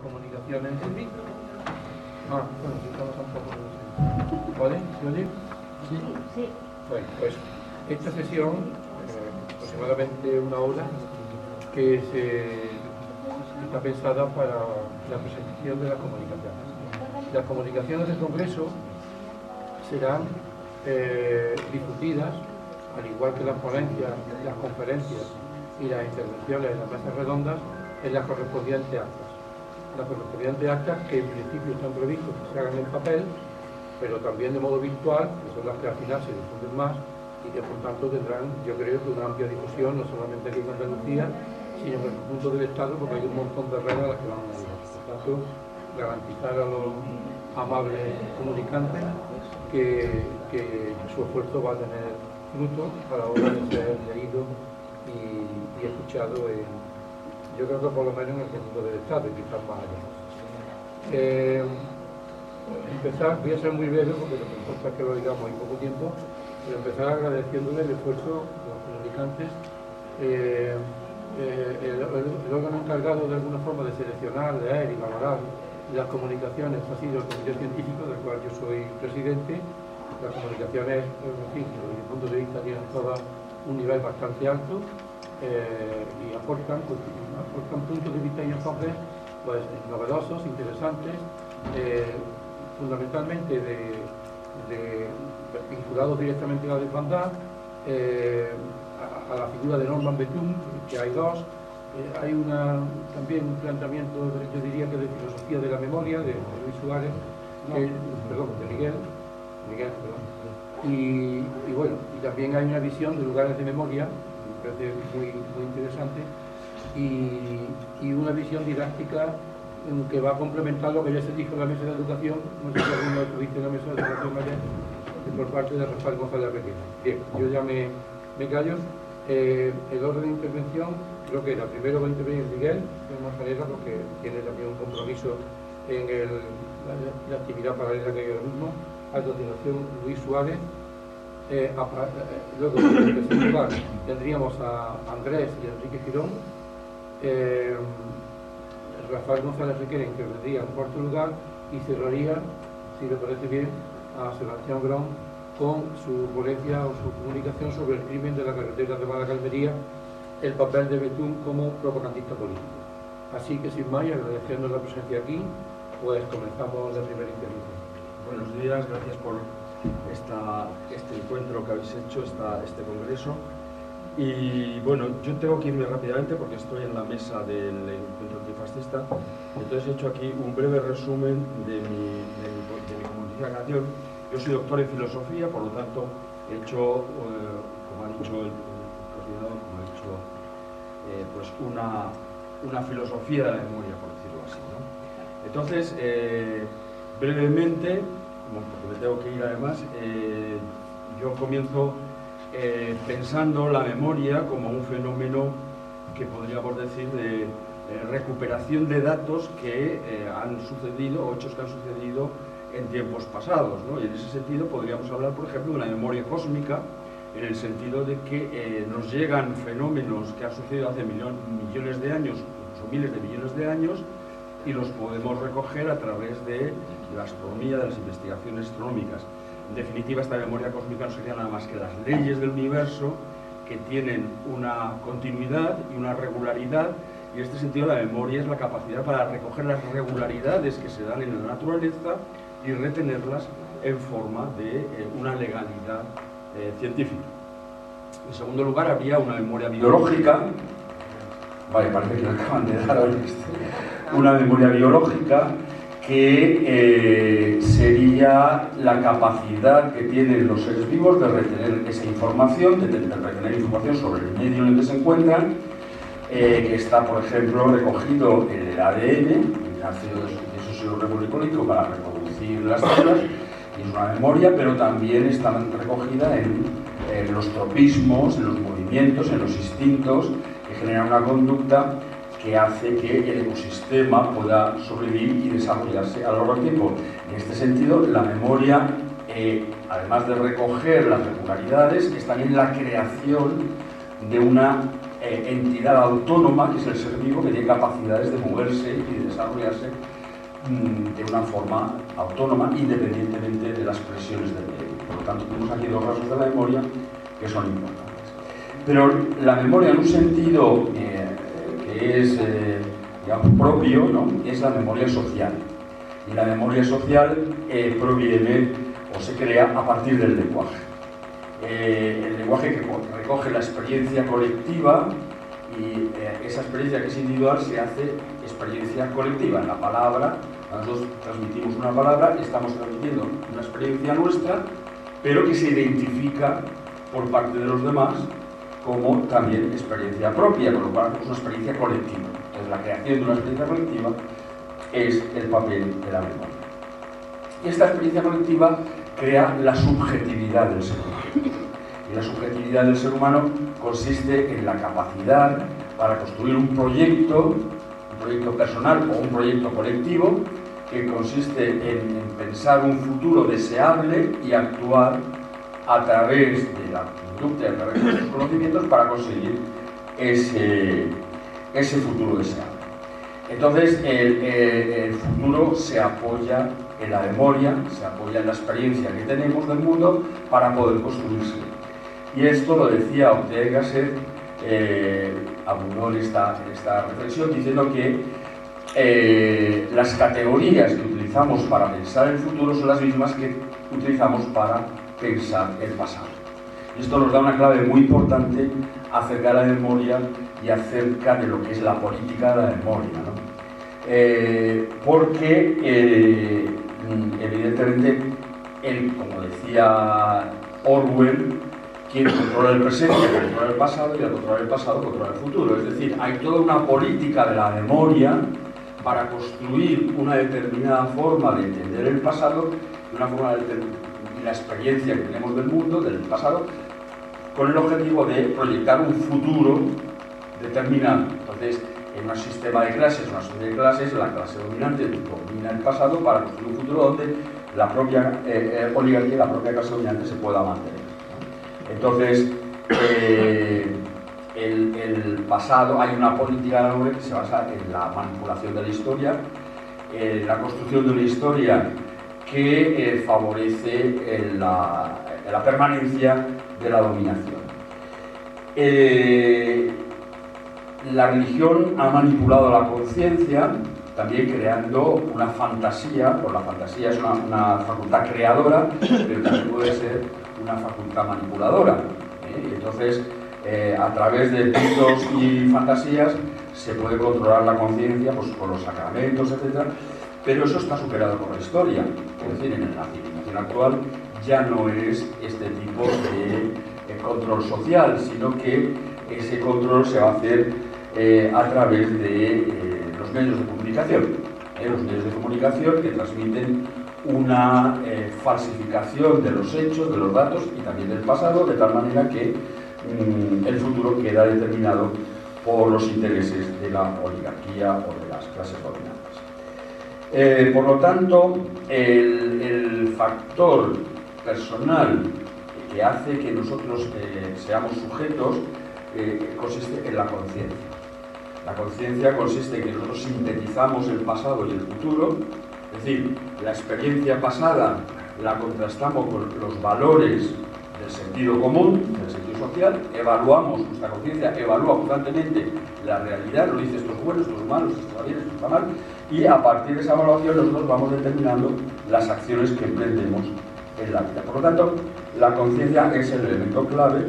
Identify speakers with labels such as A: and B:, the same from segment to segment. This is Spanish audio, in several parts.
A: Comunicaciones. Bueno, si estamos un poco... ¿Vale? ¿Se oye?
B: Sí. Sí.
A: Bueno, pues esta sesión, aproximadamente una hora, que está pensada para la presentación de las comunicaciones. Las comunicaciones del Congreso serán discutidas, al igual que las ponencias, las conferencias y las intervenciones en las mesas redondas, en las correspondientes actas. Las correspondientes actas que en principio están previstos que se hagan en papel, pero también de modo virtual, que son las que al final se difunden más y que por tanto tendrán, yo creo, que una amplia difusión, no solamente aquí en Andalucía, sino en el conjunto del Estado, porque hay un montón de redes a las que van a ayudar. Por tanto, garantizar a los amables comunicantes que su esfuerzo va a tener fruto a la hora de ser leído y escuchado yo creo que por lo menos en el conjunto del Estado y quizás más allá. Empezar, voy a ser muy breve porque lo que importa es que lo digamos en poco tiempo, pero empezar agradeciéndole el esfuerzo de los comunicantes. El órgano encargado de alguna forma de seleccionar, leer y valorar las comunicaciones ha sido el Comité Científico, del cual yo soy presidente. Las comunicaciones, en fin, desde mi punto de vista, tienen todas un nivel bastante alto y aportan puntos de vista y enfoques pues, novedosos, interesantes, fundamentalmente vinculados directamente a la desbandada, a la figura de Norman Bethune, que hay dos. Hay también un planteamiento, yo diría que de filosofía de la memoria, de Luis Suárez, de Miguel, y bueno, y también hay una visión de lugares de memoria, me parece muy interesante, y una visión didáctica que va a complementar lo que ya se dijo en la mesa de educación, no sé si alguno estuviste en la mesa de educación ayer, por parte de Rafael González Requena. Bien, yo ya me callo. El orden de intervención, creo que primero va a intervenir Miguel, de una manera, porque tiene también un compromiso en la actividad paralela que hay ahora mismo. A continuación, Luis Suárez. Luego, en tercer lugar, tendríamos a Andrés y Enrique Girón. Rafael González Requena intervendría en cuarto lugar y cerraría, si le parece bien, a Sebastián Grón con su ponencia o su comunicación sobre el crimen de la carretera de Málaga-Almería, el papel de Bethune como propagandista político. Así que sin más, agradeciendo la presencia aquí, pues comenzamos la primera intervención.
C: Buenos días, gracias por este encuentro que habéis hecho, este congreso. Y bueno, yo tengo que irme rápidamente porque estoy en la mesa del encuentro antifascista. Entonces he hecho aquí un breve resumen de mi comunicación. Yo soy doctor en filosofía, por lo tanto he hecho, como ha dicho el coordinador, pues una filosofía de la memoria, por decirlo así, ¿no? Entonces, brevemente, porque me tengo que ir además, yo comienzo pensando la memoria como un fenómeno que podríamos decir de recuperación de datos que han sucedido, o hechos que han sucedido en tiempos pasados, ¿no? Y en ese sentido podríamos hablar, por ejemplo, de una memoria cósmica, en el sentido de que nos llegan fenómenos que han sucedido hace millones de años, incluso miles de millones de años, y los podemos recoger a través de la astronomía, de las investigaciones astronómicas. En definitiva, esta memoria cósmica no sería nada más que las leyes del universo que tienen una continuidad y una regularidad, y en este sentido la memoria es la capacidad para recoger las regularidades que se dan en la naturaleza y retenerlas en forma de una legalidad científica. En segundo lugar, habría una memoria biológica. Vale, parece que lo acaban de dar ahora. Una memoria biológica que sería la capacidad que tienen los seres vivos de retener esa información, de retener información sobre el medio en el que se encuentran, que está, por ejemplo, recogido en el ADN, en el ácido desoxirribonucleico para reproducir las células, y es una memoria, pero también está recogida en los tropismos, en los movimientos, en los instintos, que generan una conducta que hace que el ecosistema pueda sobrevivir y desarrollarse a lo largo del tiempo. En este sentido, la memoria, además de recoger las regularidades, es también la creación de una
B: entidad autónoma, que es el ser vivo, que tiene capacidades de moverse y de desarrollarse de una forma autónoma, independientemente de las presiones del medio. Por lo tanto, tenemos aquí dos rasgos de la memoria que son importantes. Pero la memoria, en un sentido que es digamos, propio, ¿no?, es la memoria social. Y la memoria social proviene o se crea a partir del lenguaje. El lenguaje que recoge la experiencia colectiva, y esa experiencia que es individual se hace experiencia colectiva. En la palabra, nosotros transmitimos una palabra, estamos transmitiendo una experiencia nuestra, pero que se identifica por parte de los demás como también experiencia propia, con lo cual es una experiencia colectiva. Entonces, la creación de una experiencia colectiva es el papel de la memoria. Y esta experiencia colectiva crea la subjetividad del ser humano. Y la subjetividad del ser humano consiste en la capacidad para construir un proyecto personal o un proyecto colectivo, que consiste en pensar un futuro deseable y actuar a través de la conducta y a través de los conocimientos para conseguir ese futuro deseable. Entonces, el futuro se apoya en la memoria, se apoya en la experiencia que tenemos del mundo para poder construirse. Y esto lo decía Ortega y Gasset, abundó en esta reflexión, diciendo que las categorías que utilizamos para pensar el futuro son las mismas que utilizamos para pensar el pasado. Y esto nos da una clave muy importante acerca de la memoria y acerca de lo que es la política de la memoria, ¿no? Porque evidentemente, como decía Orwell, quien controla el presente controla el pasado, y al controlar el pasado controla el futuro. Es decir, hay toda una política de la memoria para construir una determinada forma de entender el pasado, una forma de la experiencia que tenemos del mundo, del pasado, con el objetivo de proyectar un futuro determinado. Entonces, en un sistema de clases, una sociedad de clases, la clase dominante domina el pasado para construir un futuro donde la propia oligarquía, la propia clase dominante se pueda mantener. Entonces, el pasado, hay una política de la memoria que se basa en la manipulación de la historia, la construcción de una historia que favorece la permanencia de la dominación. La religión ha manipulado la conciencia, también creando una fantasía, pues la fantasía es una facultad creadora, pero también puede ser una facultad manipuladora. Entonces, a través de mitos y fantasías se puede controlar la conciencia, pues, con los sacramentos, etc. Pero eso está superado por la historia. Es decir, en la civilización actual ya no es este tipo de control social, sino que ese control se va a hacer a través de los medios de comunicación. Los medios de comunicación que transmiten una falsificación de los hechos, de los datos y también del pasado, de tal manera que el futuro queda determinado por los intereses de la oligarquía o de las clases dominantes. Por lo tanto, el factor personal que hace que nosotros seamos sujetos consiste en la conciencia. La conciencia consiste en que nosotros sintetizamos el pasado y el futuro, es decir, la experiencia pasada la contrastamos con los valores del sentido común, del sentido social, evaluamos, nuestra conciencia evalúa constantemente la realidad, nos dice esto es bueno, esto es malo, esto está bien, esto está mal, y a partir de esa evaluación nosotros vamos determinando las acciones que emprendemos en la vida. Por lo tanto, la conciencia es el elemento clave,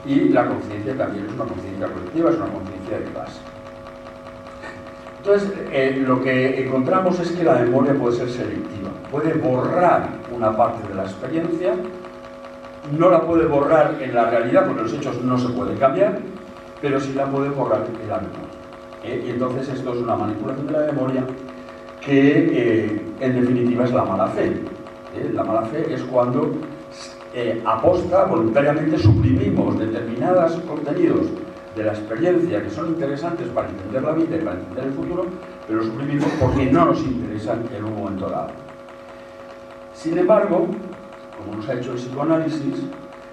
B: y la conciencia también es una conciencia colectiva, es una conciencia de clase. Entonces, lo que encontramos es que la memoria puede ser selectiva, puede borrar una parte de la experiencia, no la puede borrar en la realidad porque los hechos no se pueden cambiar, pero sí la puede borrar en la memoria. Y entonces esto es una manipulación de la memoria que en definitiva es la mala fe. La mala fe es cuando aposta, voluntariamente suprimimos determinados contenidos de la experiencia que son interesantes para entender la vida y para entender el futuro, pero los suprimimos porque no nos interesan en un momento dado. Sin embargo, como nos ha hecho el psicoanálisis,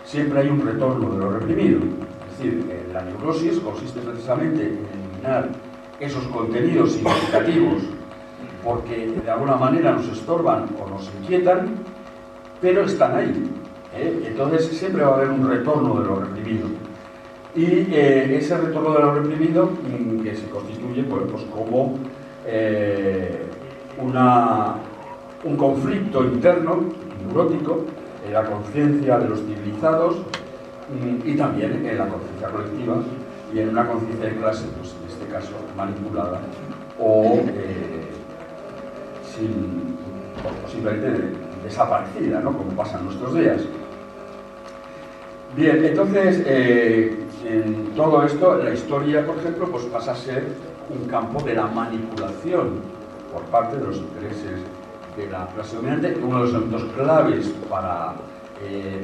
B: siempre hay un retorno de lo reprimido. Es decir, la neurosis consiste precisamente en eliminar esos contenidos significativos porque de alguna manera nos estorban o nos inquietan, pero están ahí. Entonces siempre va a haber un retorno de lo reprimido. Y ese retorno de lo reprimido que se constituye pues como un conflicto interno, neurótico, en la conciencia de los civilizados y también en la conciencia colectiva y en una conciencia de clase, pues en este caso manipulada o simplemente desaparecida, ¿no? Como pasa en nuestros días. Bien, entonces, en todo esto, la historia, por ejemplo, pues pasa a ser un campo de la manipulación por parte de los intereses de la clase dominante. Uno de los elementos claves para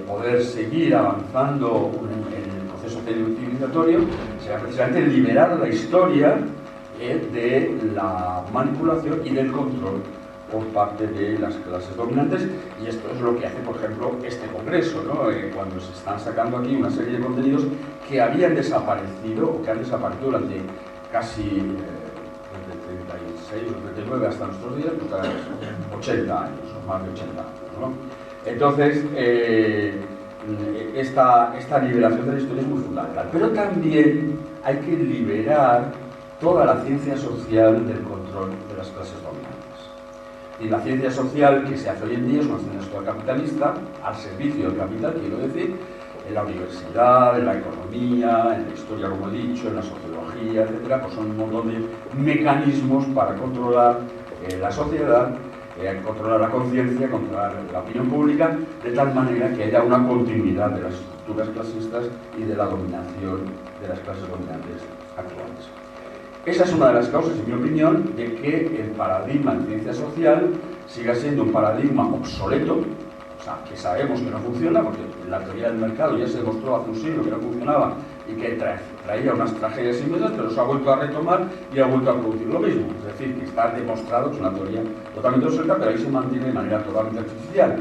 B: poder seguir avanzando en el proceso civilizatorio será precisamente liberar la historia de la manipulación y del control por parte de las clases dominantes, y esto es lo que hace, por ejemplo, este congreso, ¿no? Cuando se están sacando aquí una serie de contenidos que habían desaparecido o que han desaparecido durante casi desde el 36 o 39 hasta nuestros días, pues 80 años o más de 80 años, ¿no? Entonces, esta liberación de la historia es muy fundamental, pero también hay que liberar toda la ciencia social del control de las clases dominantes. Y la ciencia social que se hace hoy en día es una ciencia social capitalista, al servicio del capital, quiero decir, en la universidad, en la economía, en la historia, como he dicho, en la sociología, etcétera, pues son un montón de mecanismos para controlar la sociedad, controlar la conciencia, controlar la opinión pública, de tal manera que haya una continuidad de las estructuras clasistas y de la dominación de las clases dominantes actuales. Esa es una de las causas, en mi opinión, de que el paradigma en ciencia social siga siendo un paradigma obsoleto, o sea, que sabemos que no funciona, porque la teoría del mercado ya se demostró hace un siglo que no funcionaba y que traía unas tragedias inmensas, pero se ha vuelto a retomar y ha vuelto a producir lo mismo. Es decir, que está demostrado que es una teoría totalmente obsoleta, pero ahí se mantiene de manera totalmente artificial.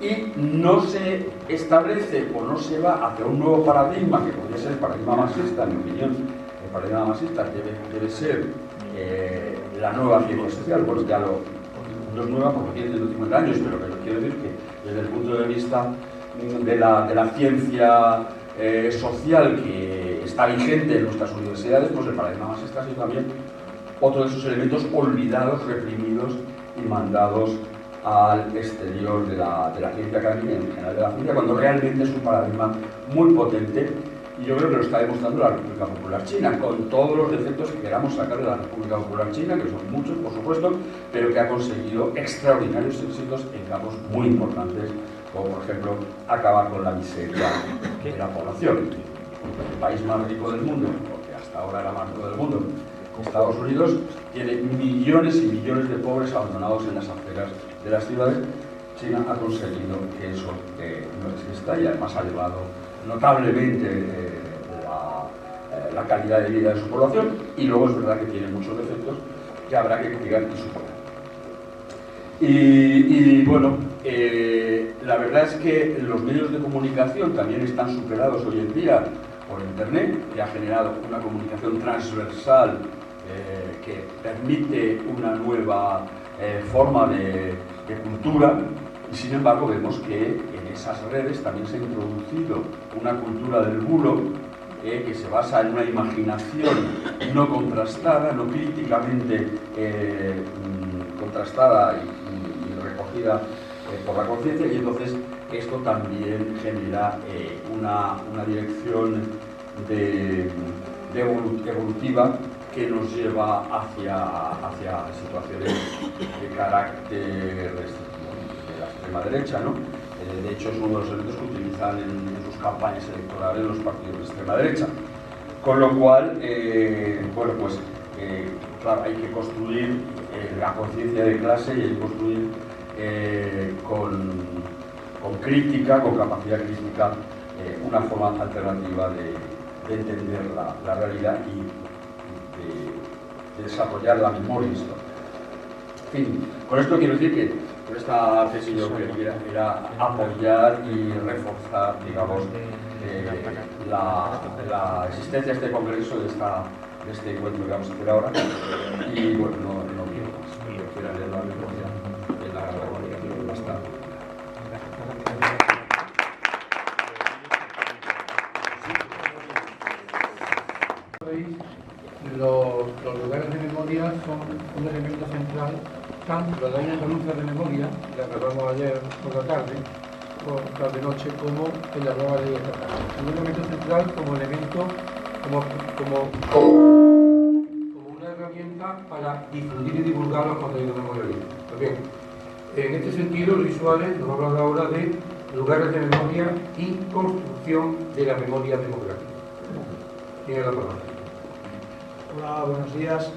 B: Y no se establece o no se va hacia un nuevo paradigma, que podría ser el paradigma marxista, en mi opinión. El paradigma marxista debe ser la nueva ciencia social. Bueno, ya no es nueva porque tiene 150 años, pero quiero decir que desde el punto de vista de la ciencia social que está vigente en nuestras universidades, pues el paradigma marxista ha sido también otro de esos elementos olvidados, reprimidos y mandados al exterior de la ciencia académica y en general de la ciencia, cuando realmente es un paradigma muy potente. Y yo creo que lo está demostrando la República Popular China, con todos los defectos que queramos sacar de la República Popular China, que son muchos, por supuesto, pero que ha conseguido extraordinarios éxitos en campos muy importantes, como por ejemplo acabar con la miseria de la población. El país más rico del mundo, porque hasta ahora era más rico del mundo, Estados Unidos, tiene millones y millones de pobres abandonados en las afueras de las ciudades. China ha conseguido que eso no exista y además ha elevado notablemente la calidad de vida de su población, y luego es verdad que tiene muchos defectos que habrá que criticar y superar. Y bueno, la verdad es que los medios de comunicación también están superados hoy en día por Internet, que ha generado una comunicación transversal que permite una nueva forma de cultura. Y sin embargo vemos que en esas redes también se ha introducido una cultura del bulo que se basa en una imaginación no contrastada, no críticamente contrastada y recogida por la conciencia, y entonces esto también genera una dirección evolutiva que nos lleva hacia situaciones de carácter de la extrema derecha, ¿no? De hecho, es uno de los elementos que utilizan en sus campañas electorales los partidos de extrema derecha. Con lo cual, bueno, pues, claro, hay que construir la conciencia de clase y hay que construir con crítica, con capacidad crítica, una forma alternativa de entender la realidad y de desarrollar la memoria histórica. En fin, con esto quiero decir que con esta tesis yo quería era apoyar y reforzar, digamos, la existencia de este congreso, de este encuentro que vamos a hacer ahora. Y bueno, no quiero más. Quiero leer la memoria de la comunicación más tarde.
A: Los lugares de memoria son un elemento central tanto en la andaluza de memoria, la que hablamos ayer por la tarde-noche, como en la nueva ley estatal. Es un elemento central como elemento, como una herramienta para difundir y divulgar los contenidos de memoria libre. Pues bien, en este sentido, Luis Suárez nos va a hablar ahora de lugares de memoria y construcción de la memoria democrática. Tiene la palabra.
D: Hola, buenos días.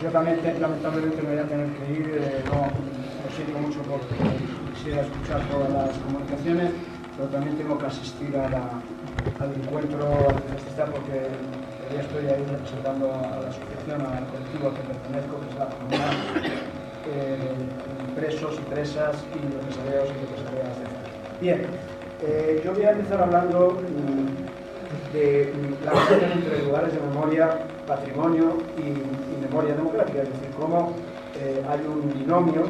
D: Yo también lamentablemente me voy a tener que ir, no siento mucho porque quisiera escuchar todas las comunicaciones, pero también tengo que asistir al encuentro antifascista porque ya estoy ahí representando a la asociación, al colectivo al que pertenezco, que es la comunidad presos y presas y represaliados y represaliadas de Francia. Bien, yo voy a empezar hablando de la relación entre lugares de memoria, patrimonio y memoria democrática, es decir, cómo hay un binomio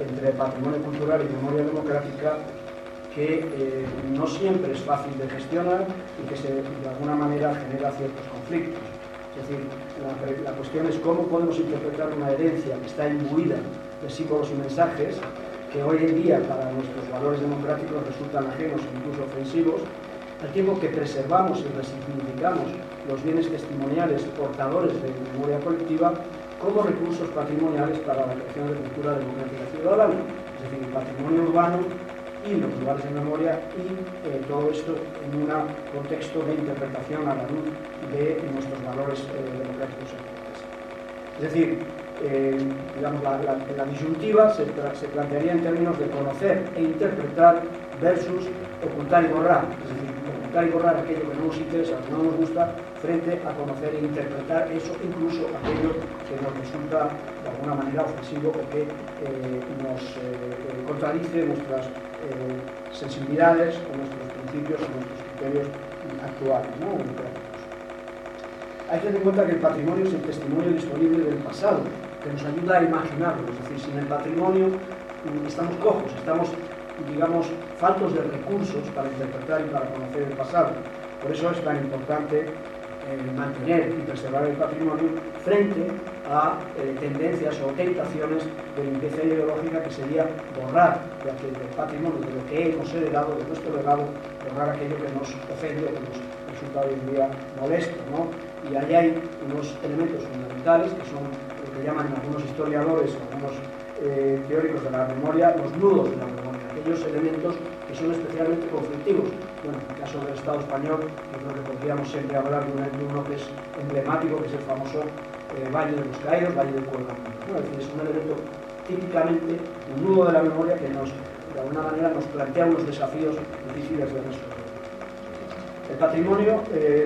D: entre patrimonio cultural y memoria democrática que no siempre es fácil de gestionar y que de alguna manera genera ciertos conflictos. Es decir, la cuestión es cómo podemos interpretar una herencia que está imbuida de símbolos y mensajes que hoy en día para nuestros valores democráticos resultan ajenos e incluso ofensivos, al tiempo que preservamos y resignificamos los bienes testimoniales portadores de memoria colectiva como recursos patrimoniales para la creación de cultura democrática ciudadana, es decir, el patrimonio urbano y los lugares de memoria y todo esto en un contexto de interpretación a la luz de nuestros valores democráticos actuales. Es decir, digamos, la disyuntiva se plantearía en términos de conocer e interpretar versus ocultar y borrar, es decir, ocultar y borrar aquello que no nos interesa, que no nos gusta, frente a conocer e interpretar eso, incluso aquello que nos resulta de alguna manera ofensivo o que nos contradice nuestras sensibilidades o nuestros principios o nuestros criterios actuales, ¿no? Hay que tener en cuenta que el patrimonio es el testimonio disponible del pasado, que nos ayuda a imaginarlo, es decir, sin el patrimonio estamos cojos, estamos, digamos, faltos de recursos para interpretar y para conocer el pasado. Por eso es tan importante mantener y preservar el patrimonio frente a tendencias o tentaciones de limpieza ideológica que sería borrar del patrimonio, de lo que hemos heredado, de nuestro legado, borrar aquello que nos ofende o que nos resulta hoy en día molesto, ¿no? Y ahí hay unos elementos fundamentales que son lo que llaman algunos historiadores o algunos teóricos de la memoria los nudos de la memoria, aquellos elementos que son especialmente conflictivos. Bueno, en el caso del Estado español, yo creo que podríamos siempre hablar de uno que es emblemático, que es el famoso Valle de los Caídos, Valle del Cuelgamento, ¿no? Es decir, es un elemento típicamente, un nudo de la memoria que de alguna manera nos plantea unos desafíos difíciles de resolver. El patrimonio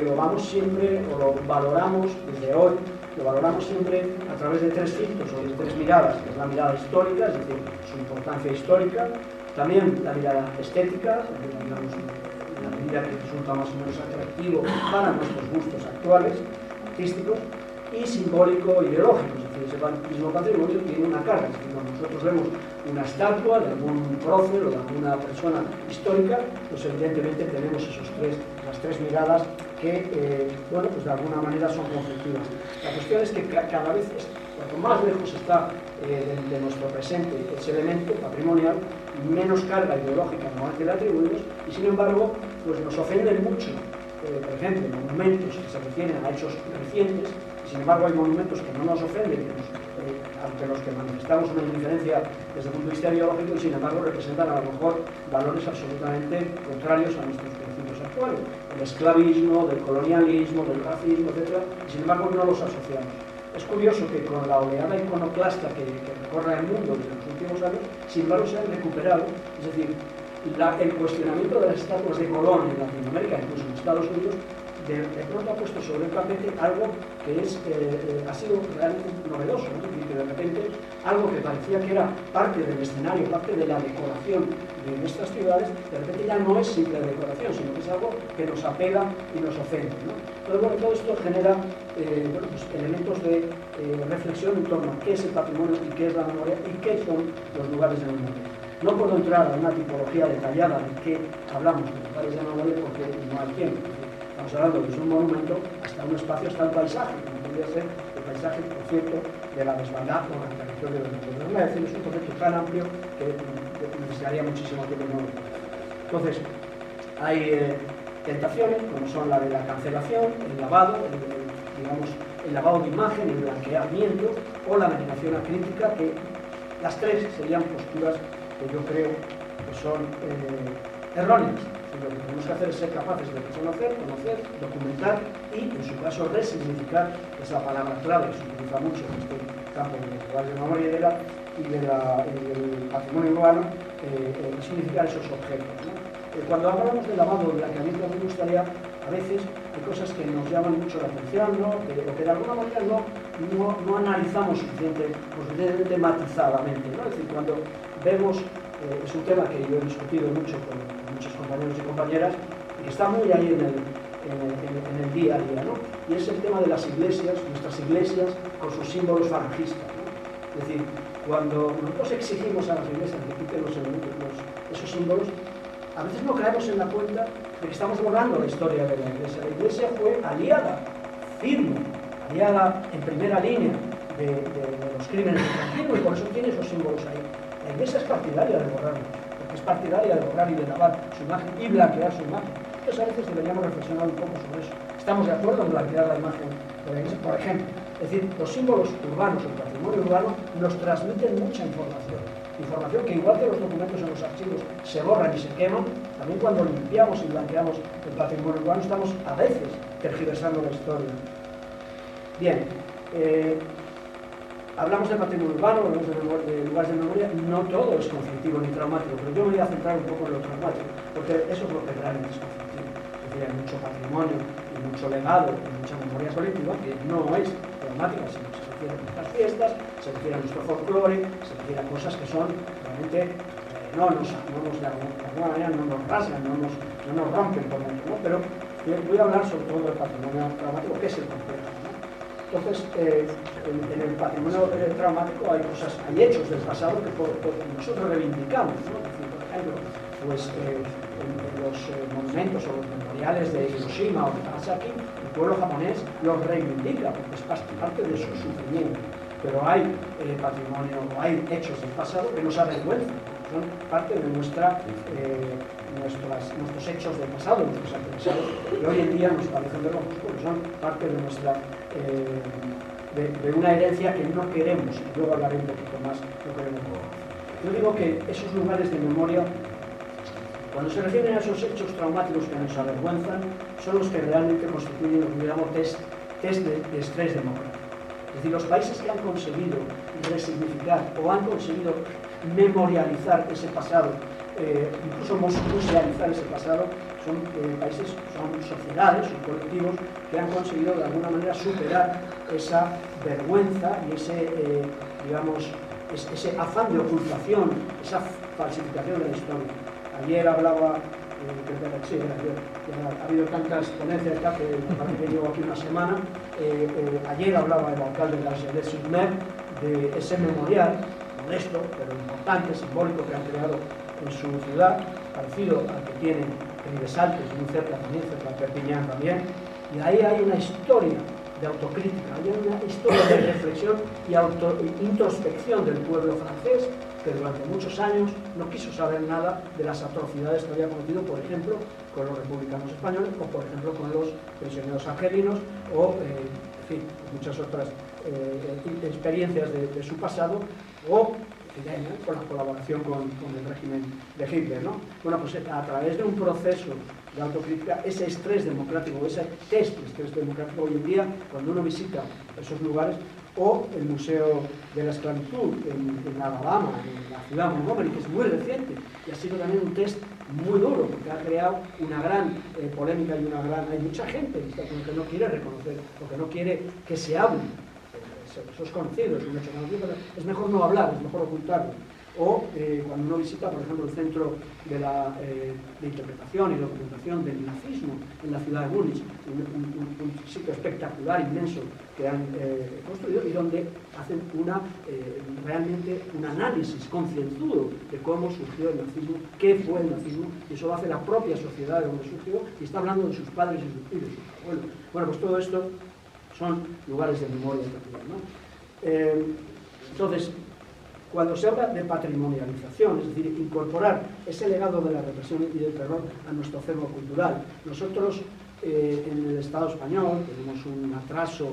D: lo vamos siempre, o lo valoramos desde hoy, lo valoramos siempre a través de tres filtros o de tres miradas, que es la mirada histórica, es decir, su importancia histórica, también la mirada estética, digamos, la medida que resulta más o menos atractivo para nuestros gustos actuales, artísticos, y simbólico ideológico, es decir, ese mismo patrimonio tiene una carga. Es decir, cuando nosotros vemos una estatua de algún prócer o de alguna persona histórica, pues evidentemente tenemos esas tres miradas que, bueno, pues de alguna manera son conflictivas. La cuestión es que cada vez, cuanto más lejos está de nuestro presente ese elemento patrimonial, menos carga ideológica nos le atribuimos y, sin embargo, pues nos ofenden mucho. Por ejemplo, monumentos que se refieren a hechos recientes, y sin embargo hay monumentos que no nos ofenden, ante los que manifestamos una indiferencia desde el punto de vista ideológico y sin embargo representan a lo mejor valores absolutamente contrarios a nuestros principios actuales, el esclavismo, del colonialismo, del racismo, etc. Y sin embargo no los asociamos. Es curioso que con la oleada iconoclasta que recorre el mundo desde los últimos años, sin embargo se han recuperado, es decir, el cuestionamiento de las estatuas de Colón en Latinoamérica, incluso en Estados Unidos, de pronto ha puesto sobre el tapete algo que ha sido realmente novedoso, ¿no? Y que de repente algo que parecía que era parte del escenario, parte de la decoración de nuestras ciudades, de repente ya no es simple decoración, sino que es algo que nos apega y nos ofende, ¿no? Entonces, bueno, todo esto genera pues, elementos de reflexión en torno a qué es el patrimonio y qué es la memoria y qué son los lugares de memoria. No puedo entrar a una tipología detallada de qué hablamos de lugares de memoria porque no hay tiempo. Estamos hablando desde un monumento hasta un espacio, hasta el paisaje, como podría ser el paisaje, por cierto, de la desbandada o el territorio de nosotros. No voy a decir, es un concepto tan amplio que necesitaría muchísimo tiempo. Entonces, hay tentaciones, como son la de la cancelación, el lavado, digamos, el lavado de imagen, el blanqueamiento o la veneración acrítica, que las tres serían posturas que yo creo que son erróneas. Lo que tenemos que hacer es ser capaces de reconocer, conocer, documentar y, en su caso, resignificar, que es la palabra clave que se utiliza mucho en este campo de los lugares de memoria y del patrimonio urbano, resignificar esos objetos, ¿no? Cuando hablamos de lavado, de blanqueamiento, me gustaría, a veces, hay cosas que nos llaman mucho la atención, ¿no? O que de alguna manera no analizamos suficientemente matizadamente, ¿no? Es decir, cuando vemos, es un tema que yo he discutido mucho con muchos compañeros y compañeras y que está muy ahí en el día a día, ¿no? Y es el tema de las iglesias, nuestras iglesias con sus símbolos falangistas, ¿no? Es decir, cuando nosotros exigimos a las iglesias que quiten esos símbolos, a veces no caemos en la cuenta de que estamos borrando la historia de la iglesia. La iglesia fue aliada, firme, aliada en primera línea de los crímenes de franquismo y por eso tiene esos símbolos ahí. La iglesia es partidaria de borrarlos, porque es partidaria de borrar y de lavar su imagen y blanquear su imagen. Entonces a veces deberíamos reflexionar un poco sobre eso. ¿Estamos de acuerdo en blanquear la imagen de la iglesia? Por ejemplo, es decir, los símbolos urbanos, el patrimonio urbano, nos transmiten mucha información. Información que, igual que los documentos en los archivos se borran y se queman, también cuando limpiamos y blanqueamos el patrimonio urbano estamos a veces tergiversando la historia. Bien, hablamos de patrimonio urbano, hablamos de lugares de memoria, no todo es conflictivo ni traumático, pero yo me voy a centrar un poco en lo traumático, porque eso es lo que realmente es conflictivo. Es decir, hay mucho patrimonio y mucho legado y mucha memoria colectiva que no es traumática, sino que se refiere a nuestras fiestas, se refiere a nuestro folclore, se refiere a cosas que son realmente de alguna manera no nos rasgan, no nos rompen por dentro, ¿no? Pero voy a hablar sobre todo del patrimonio traumático, que es el complejo, ¿no? Entonces, en el patrimonio traumático hay hechos del pasado que nosotros reivindicamos, ¿no? Es decir, por ejemplo, pues en los monumentos o los memoriales de Hiroshima o de Nagasaki, el pueblo japonés los reivindica porque es parte de su sufrimiento. Pero hay patrimonio o hay hechos del pasado que nos avergüenzan, son parte de nuestros hechos del pasado, nuestros antepasados, que hoy en día nos parecen vergonzosos porque son parte de nuestra de una herencia que no queremos, y luego hablaré un poquito más, no queremos. Yo digo que esos lugares de memoria, cuando se refieren a esos hechos traumáticos que nos avergüenzan, son los que realmente constituyen lo que llamamos test de estrés democrático. Es decir, los países que han conseguido resignificar o han conseguido memorializar ese pasado, incluso musealizar ese pasado, son países, son sociedades, son colectivos que han conseguido de alguna manera superar esa vergüenza y ese, ese afán de ocultación, esa falsificación de la historia. Ayer hablaba, ha habido tantas ponencias acá que parece que llevo aquí una semana. Ayer hablaba el alcalde de la Sur-Mer de ese memorial, modesto, pero importante, simbólico, que han creado en su ciudad, parecido al que tienen en Besaltes, muy cerca también, cerca de Perpiñán también. Y ahí hay una historia de autocrítica, hay una historia de reflexión y introspección del pueblo francés, que durante muchos años no quiso saber nada de las atrocidades que había cometido, por ejemplo, con los republicanos españoles, o por ejemplo con los prisioneros argelinos, o en fin, muchas otras experiencias de su pasado, o epidemia, con la colaboración con el régimen de Hitler, ¿no? Bueno, pues a través de un proceso de autocrítica, ese estrés democrático, ese test de estrés democrático hoy en día, cuando uno visita esos lugares, o el Museo de la Esclavitud en Alabama, en la ciudad de Montgomery, que es muy reciente, y ha sido también un test muy duro, porque ha creado una gran polémica y hay mucha gente que no quiere reconocer, o que no quiere que se hable. Eso es conocido, es un hecho conocido, pero es mejor no hablar, es mejor ocultarlo. O cuando uno visita, por ejemplo, el Centro de Interpretación y Documentación del Nazismo en la ciudad de Múnich, un sitio espectacular, inmenso, que han construido y donde hacen realmente un análisis concienzudo de cómo surgió el nazismo, qué fue el nazismo, y eso lo hace la propia sociedad de donde surgió, y está hablando de sus padres y de sus abuelos. Bueno, pues todo esto son lugares de memoria también, ¿no? Entonces, cuando se habla de patrimonialización, es decir, incorporar ese legado de la represión y del terror a nuestro acervo cultural, nosotros en el Estado español tenemos un atraso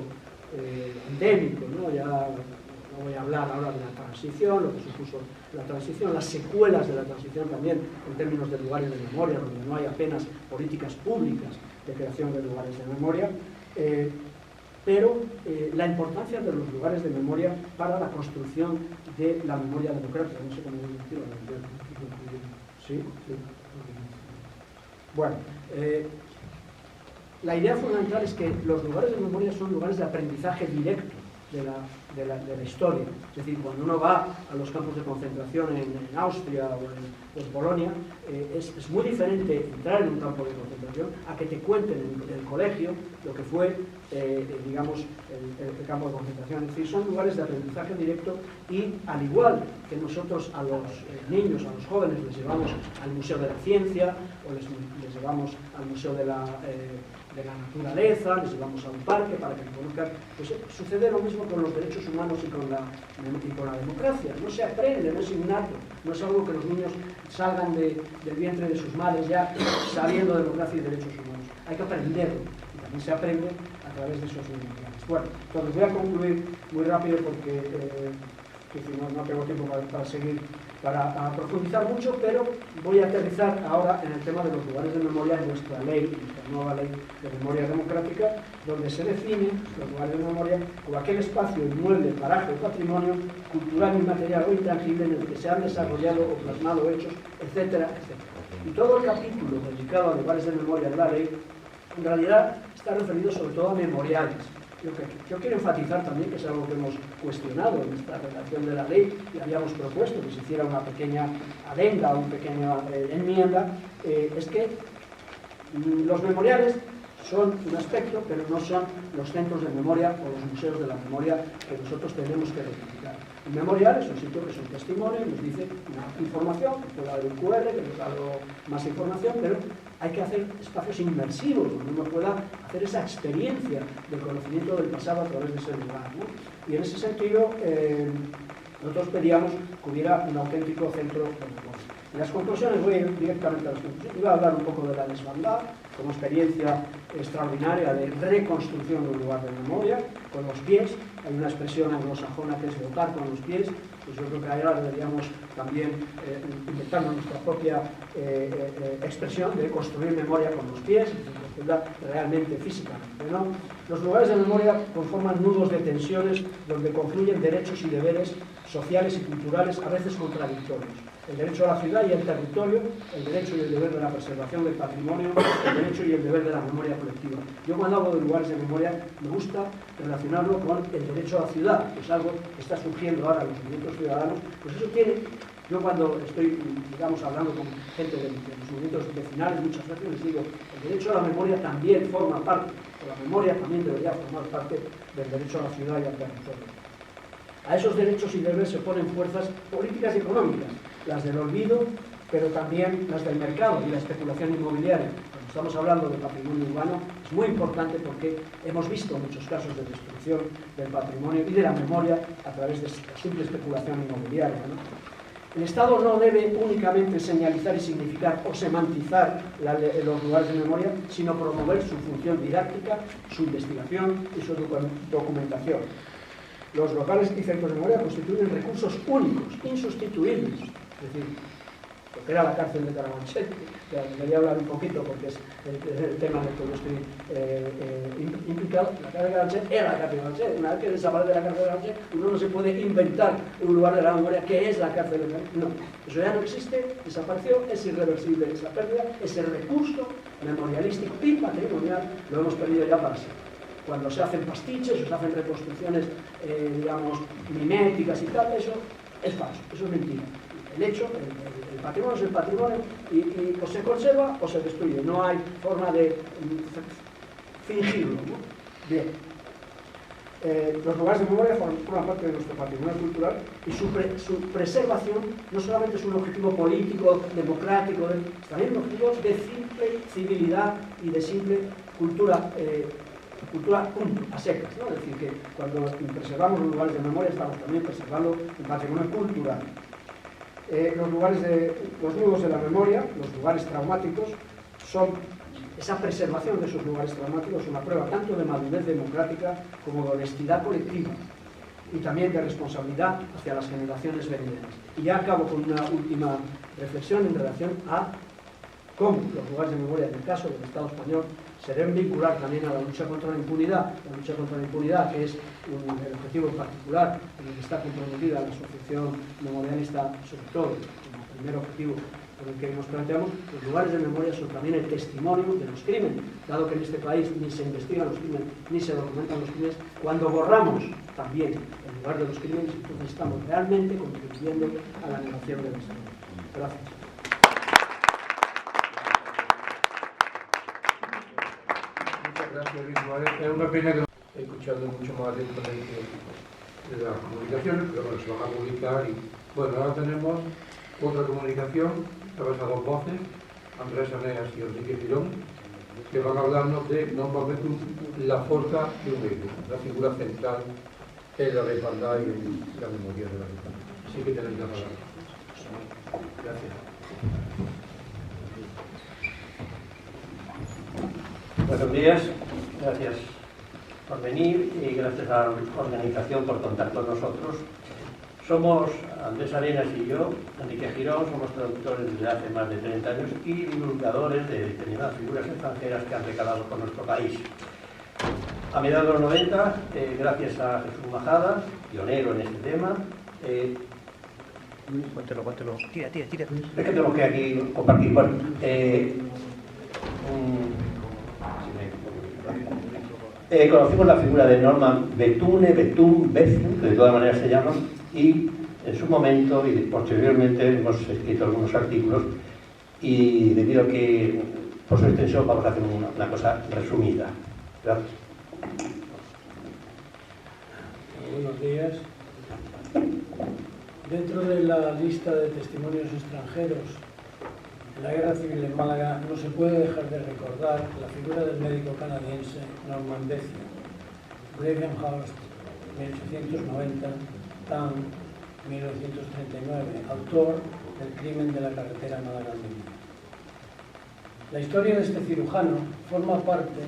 D: endémico, ¿no? Ya no voy a hablar ahora de la transición, lo que supuso la transición, las secuelas de la transición también en términos de lugares de memoria, donde no hay apenas políticas públicas de creación de lugares de memoria, pero la importancia de los lugares de memoria para la construcción de la memoria democrática. No sé cómo decirlo. ¿Sí? Sí. Bueno, la idea fundamental es que los lugares de memoria son lugares de aprendizaje directo de la historia. Es decir, cuando uno va a los campos de concentración en Austria o en Polonia, es muy diferente entrar en un campo de concentración a que te cuenten en el colegio lo que fue, digamos, el campo de concentración. Es decir, son lugares de aprendizaje directo y, al igual que nosotros a los niños, a los jóvenes, les llevamos al Museo de la Ciencia o les llevamos al Museo de la naturaleza, les llevamos a un parque para que conozcan, pues sucede lo mismo con los derechos humanos y con la democracia. No se aprende, no es innato, no es algo que los niños salgan del vientre de sus madres ya sabiendo democracia y derechos humanos. Hay que aprenderlo, y también se aprende a través de esos lugares. Bueno, entonces voy a concluir muy rápido porque no tengo tiempo para seguir, para profundizar mucho, pero voy a aterrizar ahora en el tema de los lugares de memoria en nuestra ley, nuestra nueva ley de memoria democrática, donde se definen los lugares de memoria como aquel espacio, inmueble, paraje o patrimonio cultural, inmaterial o intangible en el que se han desarrollado o plasmado hechos, etcétera, etcétera. Y todo el capítulo dedicado a lugares de memoria de la ley, en realidad está referido sobre todo a memoriales. Yo quiero enfatizar también, que es algo que hemos cuestionado en esta redacción de la ley y habíamos propuesto que se hiciera una pequeña adenda o una pequeña enmienda, es que los memoriales son un aspecto, pero no son los centros de memoria o los museos de la memoria que nosotros tenemos que rectificar. Un memorial es un sitio que es un testimonio, nos dice una información, que puede haber un QR, que nos da algo más información, pero hay que hacer espacios inmersivos donde uno pueda hacer esa experiencia del conocimiento del pasado a través de ese lugar, ¿no? Y en ese sentido, nosotros pedíamos que hubiera un auténtico centro de memoria. En las conclusiones voy a ir directamente a las conclusiones. Iba a hablar un poco de la desbandada como experiencia extraordinaria de reconstrucción de un lugar de memoria con los pies. Hay una expresión anglosajona que es votar con los pies. Pues yo creo que ahora deberíamos también inventarnos nuestra propia expresión de construir memoria con los pies, realmente físicamente, ¿no? Los lugares de memoria conforman nudos de tensiones donde confluyen derechos y deberes sociales y culturales a veces contradictorios. El derecho a la ciudad y el territorio, el derecho y el deber de la preservación del patrimonio, el derecho y el deber de la memoria colectiva. Yo cuando hablo de lugares de memoria me gusta relacionarlo con el derecho a la ciudad, que es algo que está surgiendo ahora en los movimientos ciudadanos. Pues eso tiene, yo cuando estoy, digamos, hablando con gente de los movimientos vecinales, muchas veces les digo, el derecho a la memoria también forma parte, o la memoria también debería formar parte del derecho a la ciudad y al territorio. A esos derechos y deberes se ponen fuerzas políticas y económicas, las del olvido, pero también las del mercado y la especulación inmobiliaria. Cuando estamos hablando de patrimonio urbano, es muy importante porque hemos visto muchos casos de destrucción del patrimonio y de la memoria a través de la simple especulación inmobiliaria, ¿no? El Estado no debe únicamente señalizar y significar o semantizar los lugares de memoria, sino promover su función didáctica, su investigación y su documentación. Los locales y centros de memoria constituyen recursos únicos, insustituibles. Es decir, lo que era la cárcel de Carabanchel, que voy a hablar un poquito porque es el tema en el que yo estoy implicado. La cárcel de Carabanchel era la cárcel de Carabanchel. Una vez que desaparece la cárcel de Carabanchel, uno no se puede inventar un lugar de la memoria que es la cárcel de Carabanchel. No, eso ya no existe, desapareció, es irreversible esa pérdida, ese recurso memorialístico y patrimonial lo hemos perdido ya para siempre. Cuando se hacen pastiches o se hacen reconstrucciones, digamos, miméticas y tal, eso es falso, eso es mentira. El hecho, el patrimonio es el patrimonio y o se conserva o se destruye. No hay forma de fingirlo, ¿no? Bien. Los lugares de memoria forman parte de nuestro patrimonio cultural y su preservación no solamente es un objetivo político, democrático, es también un objetivo de simple civilidad y de simple cultura, cultura a secas, ¿no? Es decir, que cuando preservamos los lugares de memoria estamos también preservando el patrimonio cultural. Los nudos de la memoria, los lugares traumáticos, son esa preservación de esos lugares traumáticos, una prueba tanto de madurez democrática como de honestidad colectiva y también de responsabilidad hacia las generaciones venideras. Y ya acabo con una última reflexión en relación a cómo los lugares de memoria, en el caso del Estado español, se deben vincular también a la lucha contra la impunidad. La lucha contra la impunidad, que es el objetivo en particular en el que está comprometida la Asociación Memorialista, sobre todo, como primer objetivo por el que nos planteamos. Los lugares de memoria son también el testimonio de los crímenes, dado que en este país ni se investigan los crímenes ni se documentan los crímenes. Cuando borramos también el lugar de los crímenes, entonces estamos realmente contribuyendo a la negación de la historia. Gracias.
A: Gracias, Luis. Es una pena que no he escuchado mucho más lentamente de las comunicaciones, pero bueno, se van a publicar y bueno, ahora tenemos otra comunicación a través de dos voces, Andrés Aneas y Enrique Girón, que van a hablarnos de Norma Bethune, la forja de un héroe, la figura central en la igualdad y la memoria de la vida. Así que tenéis la palabra. Gracias.
E: Buenos días, gracias por venir y gracias a la organización por contar con nosotros. Somos Andrés Arenas y yo, Enrique Girón, somos traductores desde hace más de 30 años y divulgadores de determinadas figuras extranjeras que han recalado por nuestro país. A mediados de los 90, gracias a Jesús Majada, pionero en este tema,
F: Cuéntelo. Tira.
E: es que tenemos que aquí compartir. Bueno, conocimos la figura de Norma Bethune, que de todas maneras se llama, y en su momento y posteriormente hemos escrito algunos artículos y debido a que por su extensión vamos a hacer una cosa resumida. Gracias.
G: Buenos días. Dentro de la lista de testimonios extranjeros en la Guerra Civil en Málaga no se puede dejar de recordar la figura del médico canadiense Norman Bethune, Gravenhurst, 1890, Town, 1939, autor del crimen de la carretera Málaga-Almería. La historia de este cirujano forma parte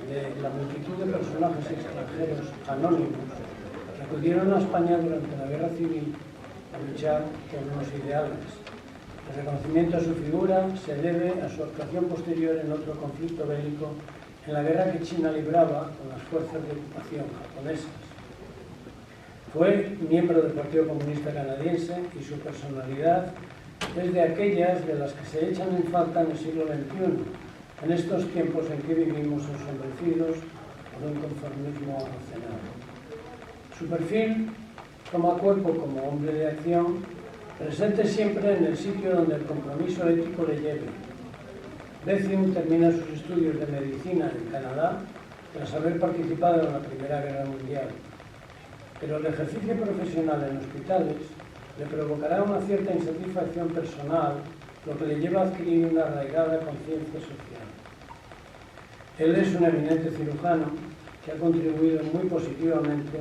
G: de la multitud de personajes extranjeros anónimos que acudieron a España durante la Guerra Civil a luchar por unos ideales. El reconocimiento a su figura se debe a su actuación posterior en otro conflicto bélico en la guerra que China libraba con las fuerzas de ocupación japonesas. Fue miembro del Partido Comunista Canadiense y su personalidad es de aquellas de las que se echan en falta en el siglo XXI, en estos tiempos en que vivimos ensombrecidos por un conformismo almacenado. Su perfil toma cuerpo como hombre de acción, presente siempre en el sitio donde el compromiso ético le lleve. Bethune termina sus estudios de medicina en Canadá tras haber participado en la Primera Guerra Mundial. Pero el ejercicio profesional en hospitales le provocará una cierta insatisfacción personal, lo que le lleva a adquirir una arraigada conciencia social. Él es un eminente cirujano que ha contribuido muy positivamente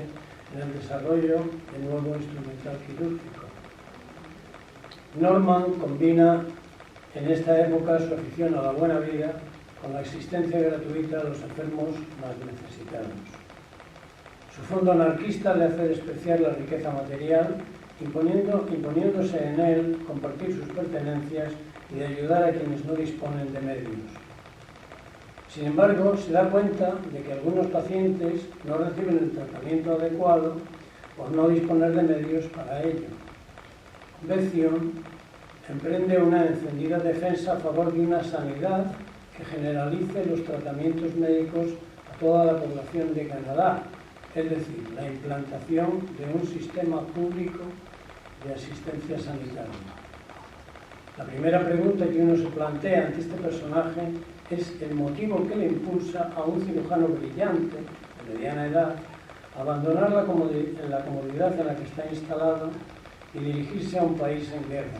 G: en el desarrollo de nuevo instrumental quirúrgico. Norman combina en esta época su afición a la buena vida con la asistencia gratuita a los enfermos más necesitados. Su fondo anarquista le hace despreciar la riqueza material, imponiéndose en él compartir sus pertenencias y de ayudar a quienes no disponen de medios. Sin embargo, se da cuenta de que algunos pacientes no reciben el tratamiento adecuado por no disponer de medios para ello. Bethune emprende una encendida defensa a favor de una sanidad que generalice los tratamientos médicos a toda la población de Canadá, es decir, la implantación de un sistema público de asistencia sanitaria. La primera pregunta que uno se plantea ante este personaje es el motivo que le impulsa a un cirujano brillante, de mediana edad, a abandonar la comodidad en la que está instalado y dirigirse a un país en guerra.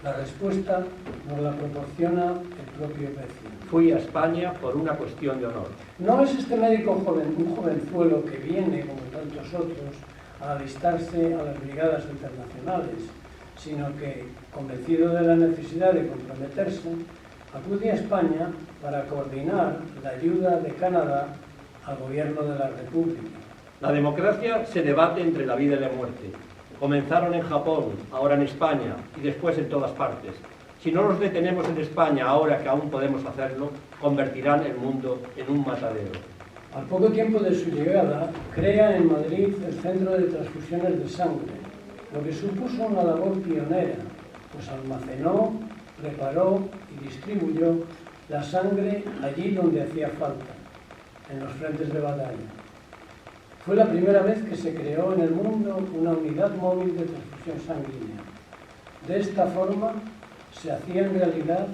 G: La respuesta nos la proporciona el propio Bethune.
E: Fui a España por una cuestión de honor.
G: No es este médico un jovenzuelo que viene, como tantos otros, a alistarse a las brigadas internacionales, sino que, convencido de la necesidad de comprometerse, acude a España para coordinar la ayuda de Canadá al gobierno de la República.
E: La democracia se debate entre la vida y la muerte. Comenzaron en Japón, ahora en España y después en todas partes. Si no los detenemos en España, ahora que aún podemos hacerlo, convertirán el mundo en un matadero.
G: Al poco tiempo de su llegada, crea en Madrid el Centro de Transfusiones de Sangre, lo que supuso una labor pionera, pues almacenó, preparó y distribuyó la sangre allí donde hacía falta, en los frentes de batalla. Fue la primera vez que se creó en el mundo una unidad móvil de transfusión sanguínea. De esta forma se hacían realidad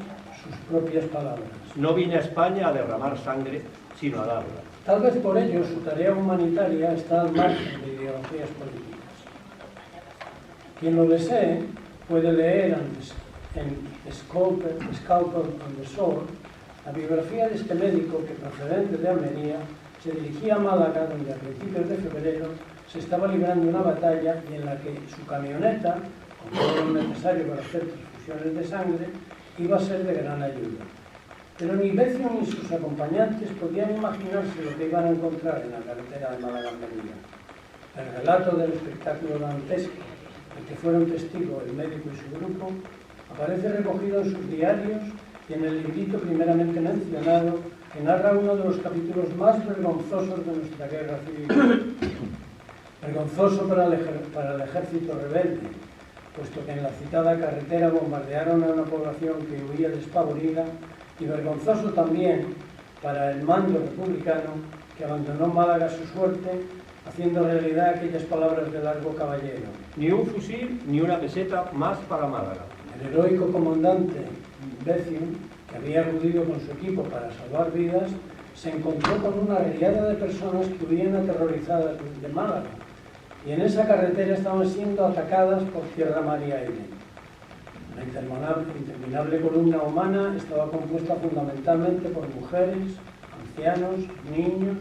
G: sus propias palabras.
E: No vine a España a derramar sangre, sino a darla.
G: Tal vez por ello su tarea humanitaria está al margen de ideologías políticas. Quien lo desee puede leer en Scalpel and the Sword la biografía de este médico que, procedente de Almería, se dirigía a Málaga, donde a principios de febrero se estaba librando una batalla y en la que su camioneta, con todo lo necesario para hacer transfusiones de sangre, iba a ser de gran ayuda. Pero ni Bethune ni sus acompañantes podían imaginarse lo que iban a encontrar en la carretera de Málaga-Almería. El relato del espectáculo dantesco del que fueron testigos el médico y su grupo aparece recogido en sus diarios y en el librito primeramente mencionado, que narra uno de los capítulos más vergonzosos de nuestra guerra civil. Vergonzoso para el ejército rebelde, puesto que en la citada carretera bombardearon a una población que huía despavorida, y vergonzoso también para el mando republicano, que abandonó Málaga a su suerte, haciendo realidad aquellas palabras de Largo Caballero.
E: Ni un fusil ni una peseta más para Málaga.
G: El heroico comandante Bethune, que había acudido con su equipo para salvar vidas, se encontró con una riada de personas que huían aterrorizadas de Málaga, y en esa carretera estaban siendo atacadas por tierra, mar y aire. La interminable columna humana estaba compuesta fundamentalmente por mujeres, ancianos, niños,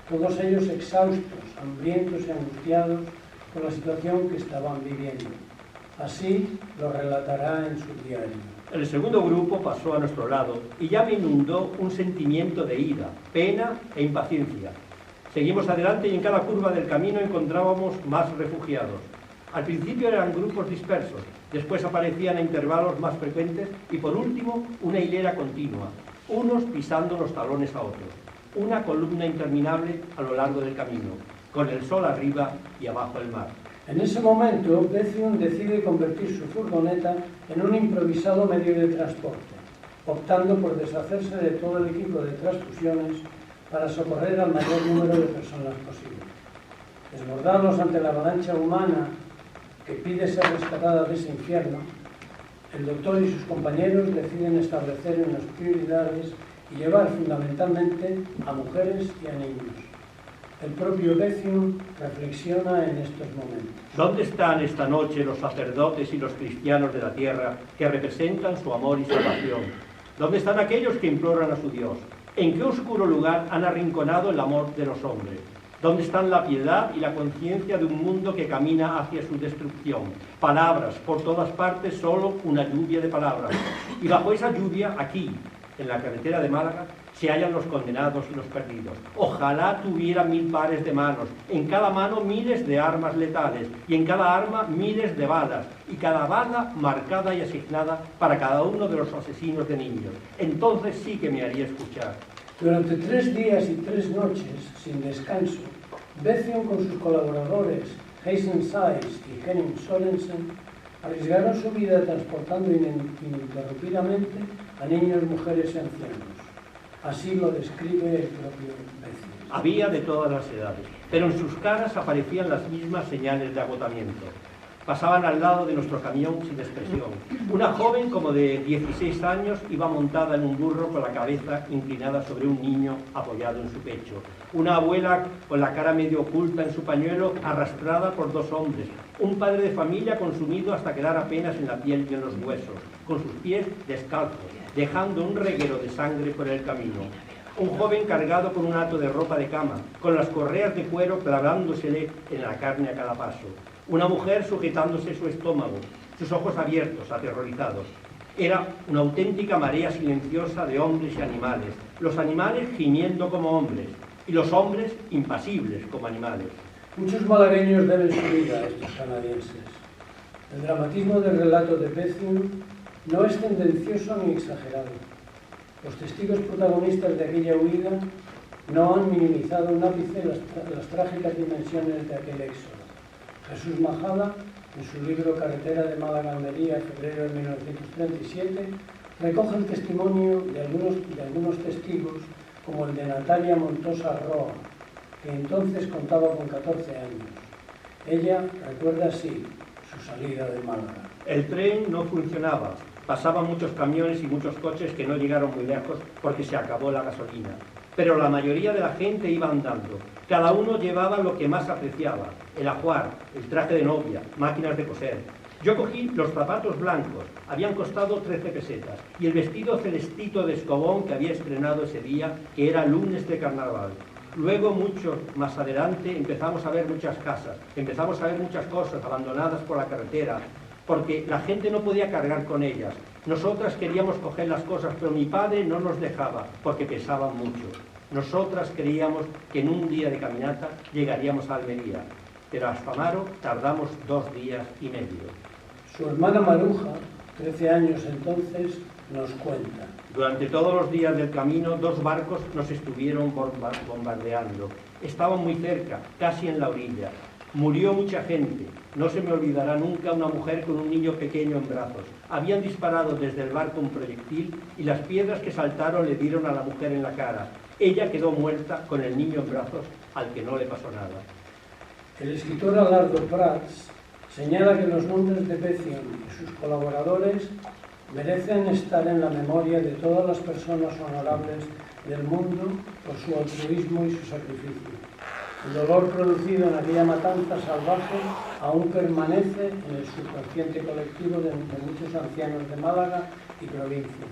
G: todos ellos exhaustos, hambrientos y angustiados por la situación que estaban viviendo. Así lo relatará en su diario.
E: El segundo grupo pasó a nuestro lado y ya me inundó un sentimiento de ira, pena e impaciencia. Seguimos adelante y en cada curva del camino encontrábamos más refugiados. Al principio eran grupos dispersos, después aparecían a intervalos más frecuentes y por último una hilera continua, unos pisando los talones a otros, una columna interminable a lo largo del camino, con el sol arriba y abajo el mar.
G: En ese momento, Bethune decide convertir su furgoneta en un improvisado medio de transporte, optando por deshacerse de todo el equipo de transfusiones para socorrer al mayor número de personas posible. Desbordados ante la avalancha humana que pide ser rescatada de ese infierno, el doctor y sus compañeros deciden establecer unas prioridades y llevar fundamentalmente a mujeres y a niños. El propio Bethune reflexiona en estos momentos.
E: ¿Dónde están esta noche los sacerdotes y los cristianos de la tierra que representan su amor y salvación? ¿Dónde están aquellos que imploran a su Dios? ¿En qué oscuro lugar han arrinconado el amor de los hombres? ¿Dónde están la piedad y la conciencia de un mundo que camina hacia su destrucción? Palabras, por todas partes solo una lluvia de palabras. Y bajo esa lluvia, aquí, en la carretera de Málaga, se hallan los condenados y los perdidos. Ojalá tuviera 1000 pares de manos, en cada mano miles de armas letales, y en cada arma miles de balas, y cada bala marcada y asignada para cada uno de los asesinos de niños. Entonces sí que me haría escuchar.
G: Durante 3 días y 3 noches, sin descanso, Bethune con sus colaboradores Hazen Saiz y Henning Sorensen arriesgaron su vida transportando ininterrumpidamente a niños, mujeres y ancianos. Así lo describe el propio Bethune.
E: Había de todas las edades, pero en sus caras aparecían las mismas señales de agotamiento. Pasaban al lado de nuestro camión sin expresión. Una joven como de 16 años iba montada en un burro con la cabeza inclinada sobre un niño apoyado en su pecho. Una abuela con la cara medio oculta en su pañuelo arrastrada por 2 hombres. Un padre de familia consumido hasta quedar apenas en la piel y en los huesos, con sus pies descalzos, dejando un reguero de sangre por el camino. Un joven cargado con un hato de ropa de cama, con las correas de cuero clavándosele en la carne a cada paso. Una mujer sujetándose su estómago, sus ojos abiertos, aterrorizados. Era una auténtica marea silenciosa de hombres y animales, los animales gimiendo como hombres, y los hombres impasibles como animales.
G: Muchos malagueños deben su vida a estos canadienses. El dramatismo del relato de Bethune no es tendencioso ni exagerado. Los testigos protagonistas de aquella huida no han minimizado un ápice las trágicas dimensiones de aquel éxodo. Jesús Majada, en su libro Carretera de Málaga-Almería, febrero de 1937, recoge el testimonio de algunos testigos, como el de Natalia Montosa Roa, que entonces contaba con 14 años. Ella recuerda así su salida de Málaga.
E: El tren no funcionaba. Pasaban muchos camiones y muchos coches que no llegaron muy lejos porque se acabó la gasolina. Pero la mayoría de la gente iba andando. Cada uno llevaba lo que más apreciaba: el ajuar, el traje de novia, máquinas de coser. Yo cogí los zapatos blancos, habían costado 13 pesetas, y el vestido celestito de Escobón que había estrenado ese día, que era lunes de carnaval. Luego, mucho más adelante, empezamos a ver muchas casas, empezamos a ver muchas cosas abandonadas por la carretera, porque la gente no podía cargar con ellas. Nosotras queríamos coger las cosas, pero mi padre no nos dejaba, porque pesaban mucho. Nosotras creíamos que en un día de caminata llegaríamos a Almería, pero hasta Amaro tardamos 2 días y medio.
G: Su hermana Maruja, 13 años entonces, nos cuenta.
E: Durante todos los días del camino, 2 barcos nos estuvieron bombardeando. Estaban muy cerca, casi en la orilla. Murió mucha gente. No se me olvidará nunca una mujer con un niño pequeño en brazos. Habían disparado desde el barco un proyectil y las piedras que saltaron le dieron a la mujer en la cara. Ella quedó muerta con el niño en brazos, al que no le pasó nada.
G: El escritor Alardo Prats señala que los nombres de Bethune y sus colaboradores merecen estar en la memoria de todas las personas honorables del mundo por su altruismo y su sacrificio. El dolor producido en aquella matanza salvaje aún permanece en el subconsciente colectivo de muchos ancianos de Málaga y provincia.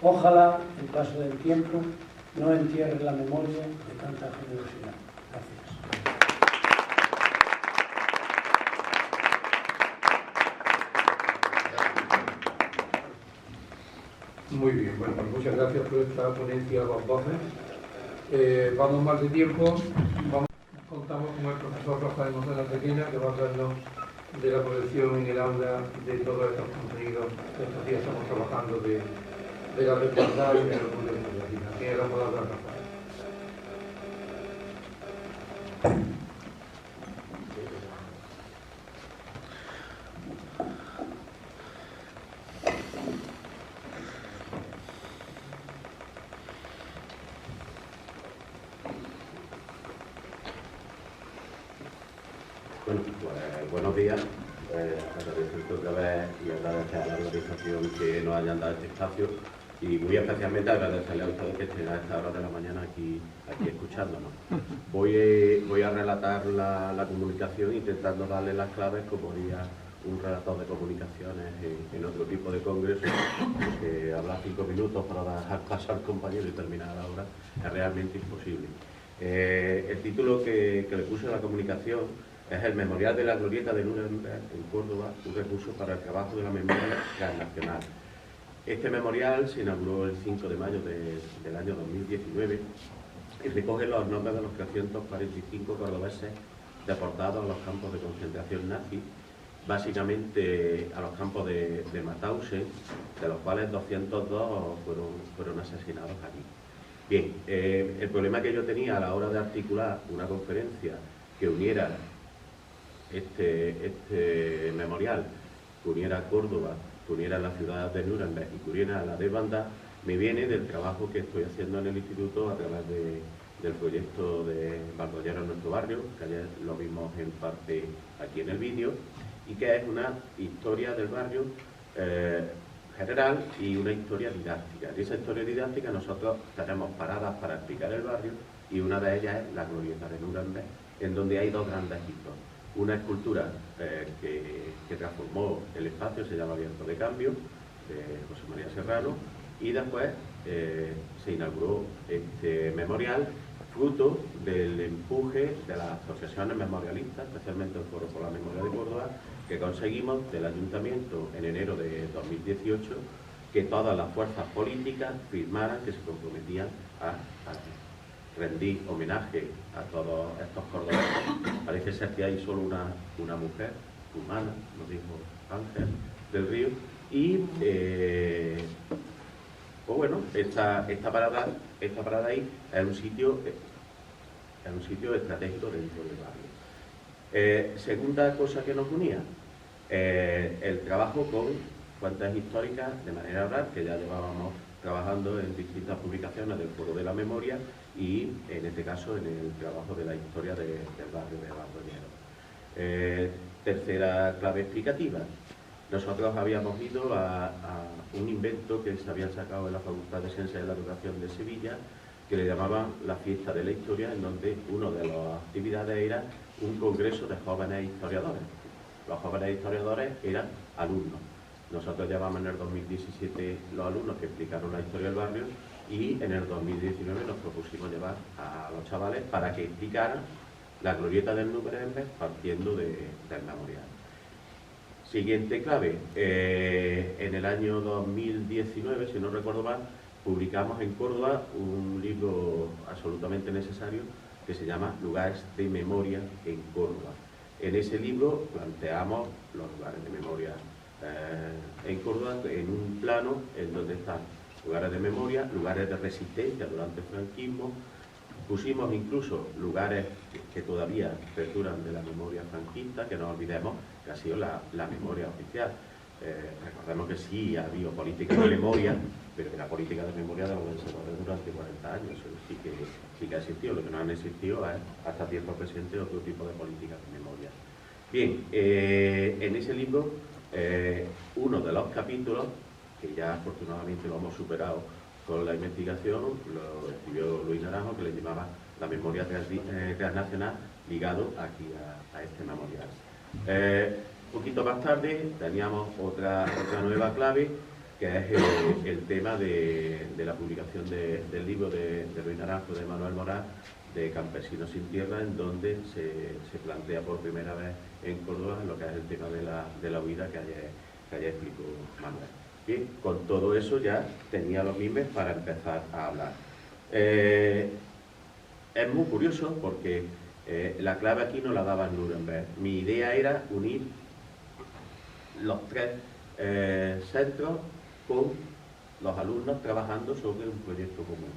G: Ojalá el paso del tiempo no entierre la memoria de tanta generosidad. Gracias.
A: Muy bien, bueno, pues muchas gracias por esta ponencia a los voces. Vamos mal de tiempo. Contamos con el profesor Rafael González Requena, que va a hablarnos de la colección en el aula de todos estos contenidos que estos días estamos trabajando de la reportada y de la comunidad. Tiene la palabra Rafael.
F: Bueno, pues buenos días. Agradecer otra vez y agradecer a la organización que nos hayan dado este espacio y muy especialmente agradecerle a ustedes que estén a esta hora de la mañana aquí escuchándonos. Voy a relatar la comunicación intentando darle las claves como haría un relator de comunicaciones en otro tipo de congresos, porque hablar 5 minutos para dejar paso al compañero y terminar la hora es realmente imposible. El título que le puse a la comunicación es el Memorial de la Glorieta de Nuremberg en Córdoba, un recurso para el trabajo de la memoria transnacional. Este memorial se inauguró el 5 de mayo del año 2019 y recoge los nombres de los 345 cordobeses deportados a los campos de concentración nazi, básicamente a los campos de Mauthausen, de los cuales 202 fueron asesinados aquí. Bien, el problema que yo tenía a la hora de articular una conferencia que uniera este memorial, que uniera Córdoba, que uniera la ciudad de Nuremberg y que uniera la de Banda, me viene del trabajo que estoy haciendo en el instituto a través del proyecto de Bardollero en nuestro barrio, que ayer lo vimos en parte aquí en el vídeo, y que es una historia del barrio general y una historia didáctica. En esa historia didáctica nosotros tenemos paradas para explicar el barrio y una de ellas es la glorieta de Nuremberg, en donde hay dos grandes hitos. Una escultura que transformó el espacio, se llama Viento de Cambio, de José María Serrano, y después se inauguró este memorial, fruto del empuje de las asociaciones memorialistas, especialmente el Foro por la Memoria de Córdoba, que conseguimos del Ayuntamiento en enero de 2018 que todas las fuerzas políticas firmaran que se comprometían a rendir homenaje a todos estos cordobeses. Parece ser que hay solo una mujer humana, nos dijo Ángel del Río, y pues bueno, esta parada ahí es un sitio estratégico dentro del barrio. Segunda cosa que nos unía, el trabajo con fuentes históricas de manera oral, que ya llevábamos trabajando en distintas publicaciones del Foro de la Memoria y en este caso en el trabajo de la historia del barrio de Bardollero. Tercera clave explicativa. Nosotros habíamos ido a un invento que se había sacado en la Facultad de Ciencias de la Educación de Sevilla, que le llamaban la Fiesta de la Historia, en donde una de las actividades era un congreso de jóvenes historiadores. Los jóvenes historiadores eran alumnos. Nosotros llevamos en el 2017 los alumnos que explicaron la historia del barrio y en el 2019 nos propusimos llevar a los chavales para que explicaran la glorieta del Nuremberg partiendo del memorial. Siguiente clave, en el año 2019, si no recuerdo mal, publicamos en Córdoba un libro absolutamente necesario que se llama Lugares de Memoria en Córdoba. En ese libro planteamos los lugares de memoria en Córdoba en un plano en donde están lugares de memoria, lugares de resistencia durante el franquismo. Pusimos incluso lugares que todavía perduran de la memoria franquista, que no olvidemos que ha sido la memoria oficial. Recordemos que sí ha habido política de memoria, pero que la política de memoria de los vencedores durante 40 años, eso sí que ha existido. Lo que no han existido es hasta tiempo presente otro tipo de políticas de memoria. Bien, en ese libro, uno de los capítulos, que ya afortunadamente lo hemos superado con la investigación, lo escribió Luis Naranjo, que le llamaba la memoria transnacional ligado aquí a este memorial. Un poquito más tarde teníamos otra nueva clave, que es el tema de la publicación del libro de Luis Naranjo, de Manuel Morán, de Campesinos sin Tierra, en donde se plantea por primera vez en Córdoba lo que es el tema de la huida que ayer explicó Manuel. Bien, con todo eso ya tenía los mimes para empezar a hablar. Es muy curioso porque la clave aquí no la daba Nuremberg. Mi idea era unir los tres centros con los alumnos trabajando sobre un proyecto común.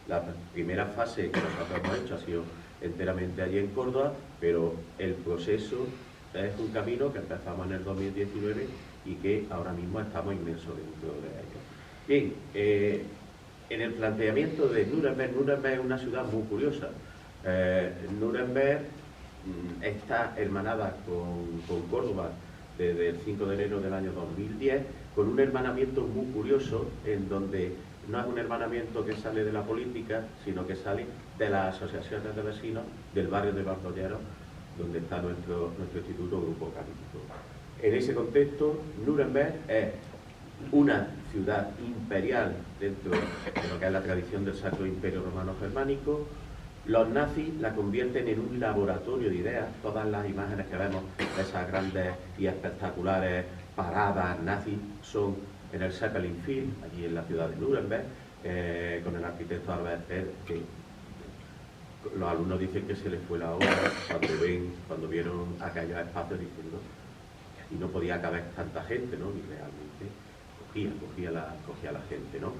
F: La primera fase que nosotros hemos hecho ha sido enteramente allí en Córdoba, pero el proceso es un camino que empezamos en el 2019 y que ahora mismo estamos inmersos dentro de ello. Bien, en el planteamiento de Nuremberg es una ciudad muy curiosa. Nuremberg está hermanada con Córdoba desde el 5 de enero del año 2010, con un hermanamiento muy curioso, en donde no es un hermanamiento que sale de la política, sino que sale de las asociaciones de vecinos del barrio de Bardollero, donde está nuestro instituto Grupo Cálico. En ese contexto, Nuremberg es una ciudad imperial dentro de lo que es la tradición del Sacro Imperio Romano Germánico. Los nazis la convierten en un laboratorio de ideas. Todas las imágenes que vemos de esas grandes y espectaculares paradas nazis son en el Zeppelin-Field, allí en la ciudad de Nuremberg, con el arquitecto Albert Speer, que los alumnos dicen que se les fue la hora cuando vieron aquellos espacios diciendo que aquí no podía caber tanta gente, ¿no? Y realmente cogía la gente, ¿no?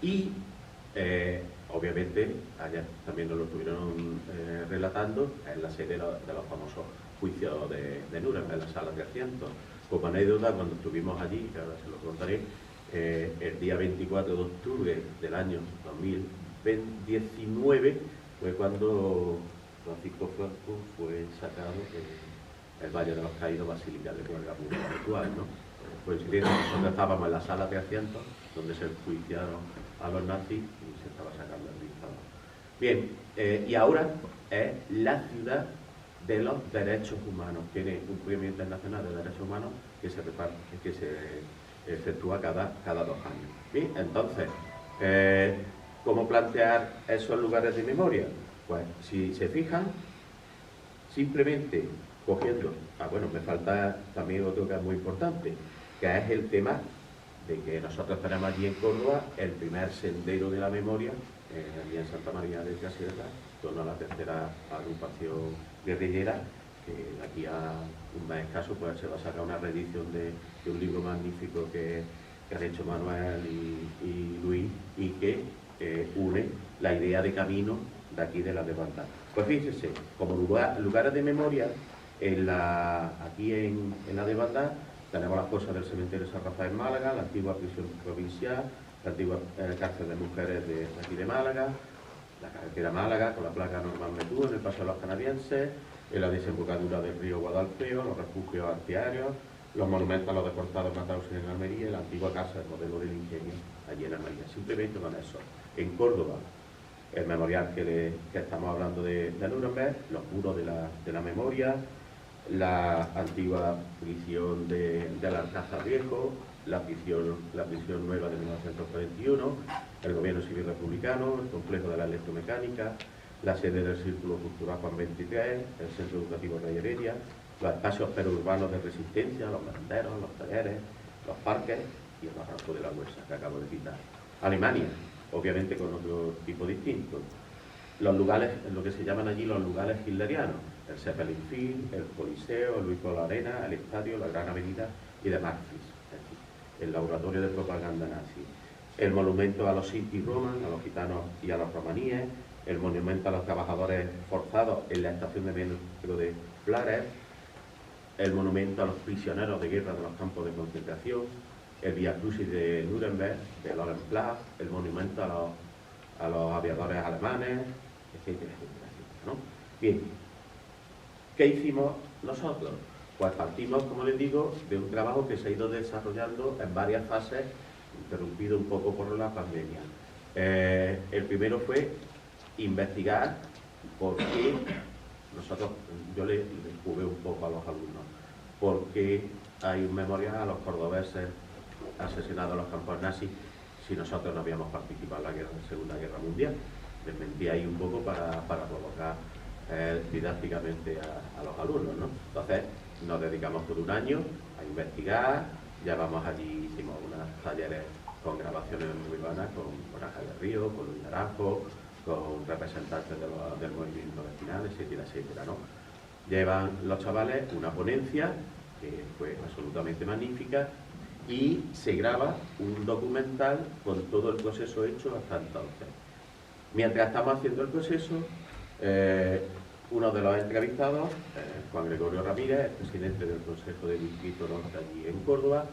F: Y obviamente, allá también nos lo estuvieron relatando, en la sede de los famosos juicios de Nuremberg, en la sala 300. Como anécdota, cuando estuvimos allí, que ahora se lo contaré, el día 24 de octubre del año 2019 fue cuando Francisco Franco fue sacado del Valle de los Caídos basilical de Huelga actual, ¿no? Coincidiendo, nosotros estábamos en la sala 300, donde se enjuiciaron a los nazis y se estaba sacando el dictador. Bien, y ahora es la ciudad de los derechos humanos. Tiene un premio internacional de derechos humanos que se efectúa cada 2 años. Bien, entonces, ¿cómo plantear esos lugares de memoria? Pues, si se fijan, simplemente cogiendo, bueno, me falta también otro que es muy importante, que es el tema de que nosotros tenemos allí en Córdoba el primer sendero de la memoria, allí en Santa María de Casierra, en torno a la tercera agrupación guerrillera, que de aquí a un mes escaso pues se va a sacar una reedición de un libro magnífico que han hecho Manuel y Luis, y que une la idea de camino de aquí de la desbandada. Pues fíjense, como lugares de memoria, aquí en la desbandada tenemos las cosas del cementerio de San Rafael en Málaga, la antigua prisión provincial, la antigua cárcel de mujeres de aquí de Málaga, la carretera Málaga con la placa Norman Metú en el Paso de los Canadienses, en la desembocadura del río Guadalfeo, los refugios antiaéreos, los monumentos a los deportados matados en Almería, la antigua casa del modelo del ingenio allí en Almería. Simplemente con eso. En Córdoba, el memorial que estamos hablando de Nuremberg, los muros de la memoria, la antigua prisión del Alcázar Viejo, la prisión nueva de 1941, el gobierno civil republicano, el complejo de la electromecánica, la sede del Círculo Cultural Juan 23, el Centro Educativo Rey Heredia, los espacios perurbanos de resistencia, los merenderos, los talleres, los parques y el barranco de la Huesa, que acabo de citar. Alemania, obviamente con otro tipo distinto. Los lugares, lo que se llaman allí los lugares hitlerianos, el Zeppelin Field, el Coliseo, el Luis Polo Arena, el Estadio, la Gran Avenida y de Marxis, el laboratorio de propaganda nazi, el monumento a los Sinti Roman, a los gitanos y a los romaníes, el monumento a los trabajadores forzados en la estación de metro de Blares, el monumento a los prisioneros de guerra de los campos de concentración, el Via Crucis de Nuremberg, de Lorenplatz, el monumento a los aviadores alemanes, etcétera, etcétera, etcétera, ¿no? Bien, ¿qué hicimos nosotros? Pues partimos, como les digo, de un trabajo que se ha ido desarrollando en varias fases, interrumpido un poco por la pandemia. El primero fue investigar por qué yo le jugué un poco a los alumnos, por qué hay un memorial a los cordobeses asesinados en los campos nazis si nosotros no habíamos participado en la Segunda Guerra Mundial. Les mentí ahí un poco para provocar didácticamente a los alumnos, ¿no? Entonces nos dedicamos todo un año a investigar, ya vamos allí, hicimos unos talleres con grabaciones muy buenas con Ángel del Río, con Luis Naranjo, con representantes del movimiento vecinal, etcétera, etcétera, ¿no? Llevan los chavales una ponencia que fue absolutamente magnífica y se graba un documental con todo el proceso hecho hasta entonces. Mientras estamos haciendo el proceso, uno de los entrevistados, Juan Gregorio Ramírez, presidente del Consejo de Distrito Norte allí en Córdoba,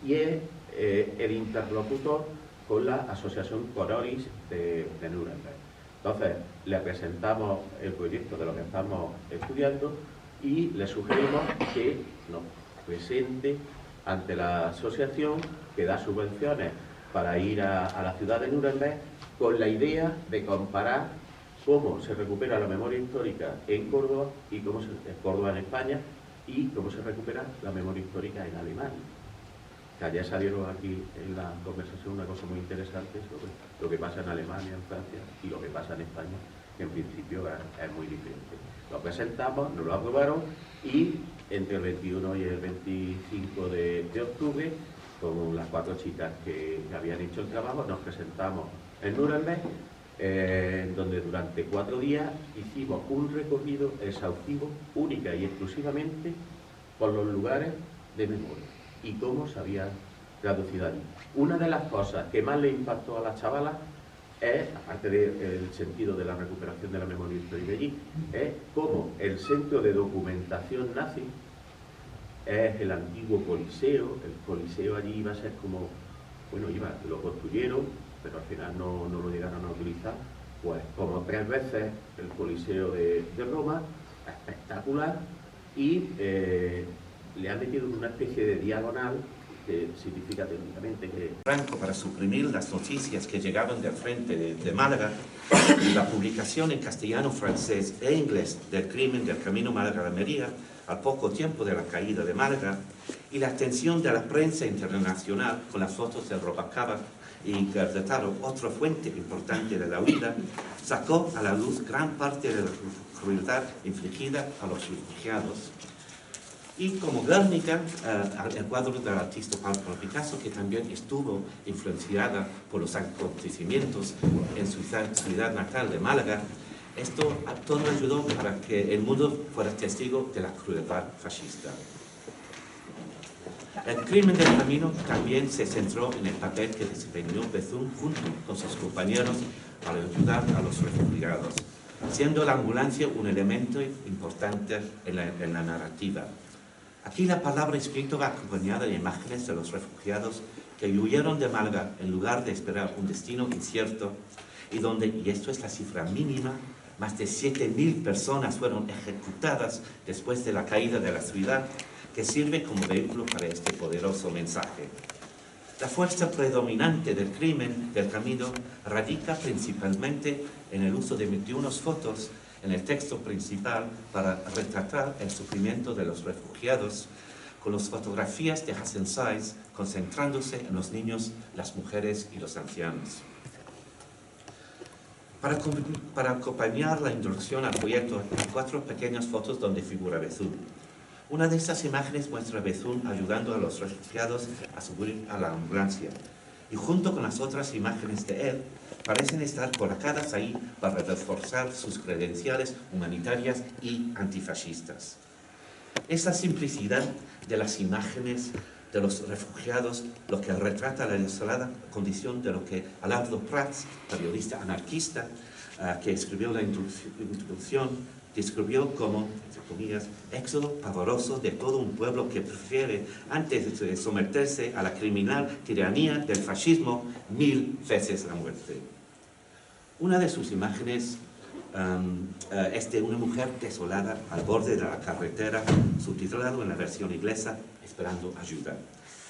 F: y es el interlocutor con la Asociación Cororis de Nuremberg. Entonces, le presentamos el proyecto de lo que estamos estudiando y le sugerimos que nos presente ante la asociación que da subvenciones para ir a la ciudad de Nuremberg con la idea de comparar cómo se recupera la memoria histórica en Córdoba y cómo Córdoba en España y cómo se recupera la memoria histórica en Alemania. Que ayer salieron aquí en la conversación una cosa muy interesante sobre lo que pasa en Alemania, en Francia y lo que pasa en España, que en principio es muy diferente. Lo presentamos, nos lo aprobaron y entre el 21 y el 25 de octubre con las 4 chicas que habían hecho el trabajo. Nos presentamos en Nuremberg, donde durante 4 días hicimos un recorrido exhaustivo, única y exclusivamente por los lugares de memoria y cómo se había traducido allí. Una de las cosas que más le impactó a las chavalas es, aparte del sentido de la recuperación de la memoria histórica allí, es cómo el centro de documentación nazi es el antiguo Coliseo. El Coliseo allí iba a ser como, bueno, lo construyeron, pero al final no lo llegaron a utilizar, pues como 3 veces el Coliseo de Roma, espectacular, y le han metido una especie de diagonal que significa técnicamente que...
H: Franco para suprimir las noticias que llegaban del frente de Málaga y la publicación en castellano, francés e inglés del crimen del camino Málaga-Almería al poco tiempo de la caída de Málaga, y la atención de la prensa internacional con las fotos de Robacaba y Gardetaro, otra fuente importante de la huida, sacó a la luz gran parte de la crueldad infligida a los refugiados. Y como Guernica, el cuadro del artista Pablo Picasso, que también estuvo influenciada por los acontecimientos en su ciudad natal de Málaga, esto todo ayudó para que el mundo fuera testigo de la crueldad fascista. El crimen del camino también se centró en el papel que desempeñó Bethune junto con sus compañeros para ayudar a los refugiados, siendo la ambulancia un elemento importante en la narrativa. Aquí la palabra escrita va acompañada de imágenes de los refugiados que huyeron de Málaga en lugar de esperar un destino incierto, y donde, y esto es la cifra mínima, más de 7.000 personas fueron ejecutadas después de la caída de la ciudad, que sirve como vehículo para este poderoso mensaje. La fuerza predominante del crimen del camino radica principalmente en el uso de 21 fotos en el texto principal para retratar el sufrimiento de los refugiados, con las fotografías de Hassan Saiz concentrándose en los niños, las mujeres y los ancianos. Para acompañar la introducción al proyecto hay 4 pequeñas fotos donde figura Bethune. Una de estas imágenes muestra a Bethune ayudando a los refugiados a subir a la ambulancia, y junto con las otras imágenes de él, parecen estar colocadas ahí para reforzar sus credenciales humanitarias y antifascistas. Esa simplicidad de las imágenes de los refugiados lo que retrata la desolada condición de lo que Alardo Prats, periodista anarquista, que escribió la introducción, describió como, entre comillas, éxodo pavoroso de todo un pueblo que prefiere, antes de someterse a la criminal tiranía del fascismo, 1000 veces la muerte. Una de sus imágenes es de una mujer desolada al borde de la carretera, subtitulado en la versión inglesa, esperando ayuda.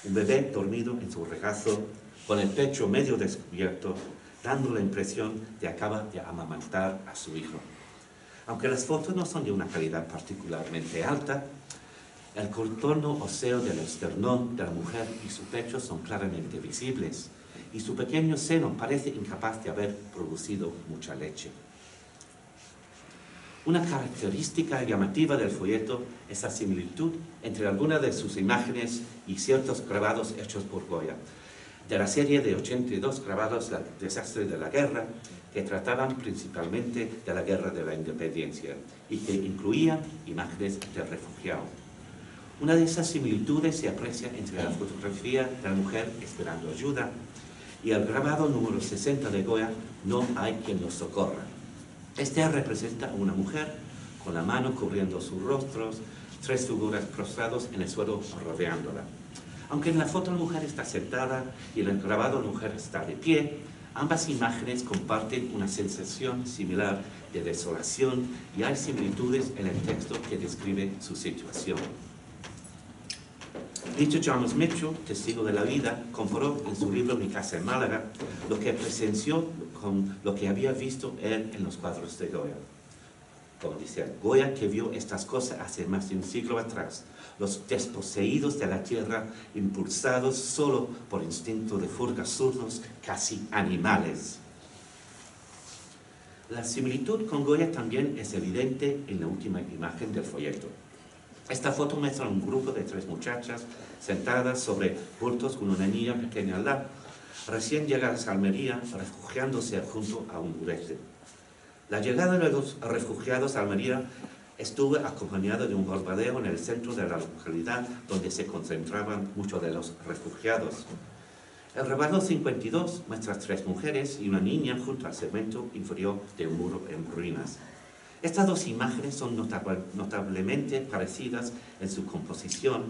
H: Un bebé dormido en su regazo, con el pecho medio descubierto, dando la impresión de que acaba de amamantar a su hijo. Aunque las fotos no son de una calidad particularmente alta, el contorno óseo del esternón de la mujer y su pecho son claramente visibles, y su pequeño seno parece incapaz de haber producido mucha leche. Una característica llamativa del folleto es la similitud entre algunas de sus imágenes y ciertos grabados hechos por Goya, de la serie de 82 grabados del desastre de la guerra, que trataban principalmente de la guerra de la independencia y que incluían imágenes de refugiados. Una de esas similitudes se aprecia entre la fotografía de la mujer esperando ayuda y el grabado número 60 de Goya, No hay quien nos socorra. Este representa a una mujer con la mano cubriendo sus rostros, 3 figuras prostrados en el suelo rodeándola. Aunque en la foto la mujer está sentada y en el grabado la mujer está de pie, ambas imágenes comparten una sensación similar de desolación y hay similitudes en el texto que describe su situación. Dicho Thomas Mitchell, testigo de la vida, comparó en su libro Mi casa en Málaga lo que presenció con lo que había visto él en los cuadros de Goya. Como dice Goya, que vio estas cosas hace más de un siglo atrás, los desposeídos de la tierra, impulsados solo por instinto de fuga zurdos, casi animales. La similitud con Goya también es evidente en la última imagen del folleto. Esta foto muestra un grupo de 3 muchachas sentadas sobre bultos con una niña pequeña al lado, recién llegadas a Almería, refugiándose junto a un burete. La llegada de los refugiados a Almería estuvo acompañada de un bombardeo en el centro de la localidad donde se concentraban muchos de los refugiados. El recuadro 52 muestra 3 mujeres y una niña junto al segmento inferior de un muro en ruinas. Estas 2 imágenes son notablemente parecidas en su composición,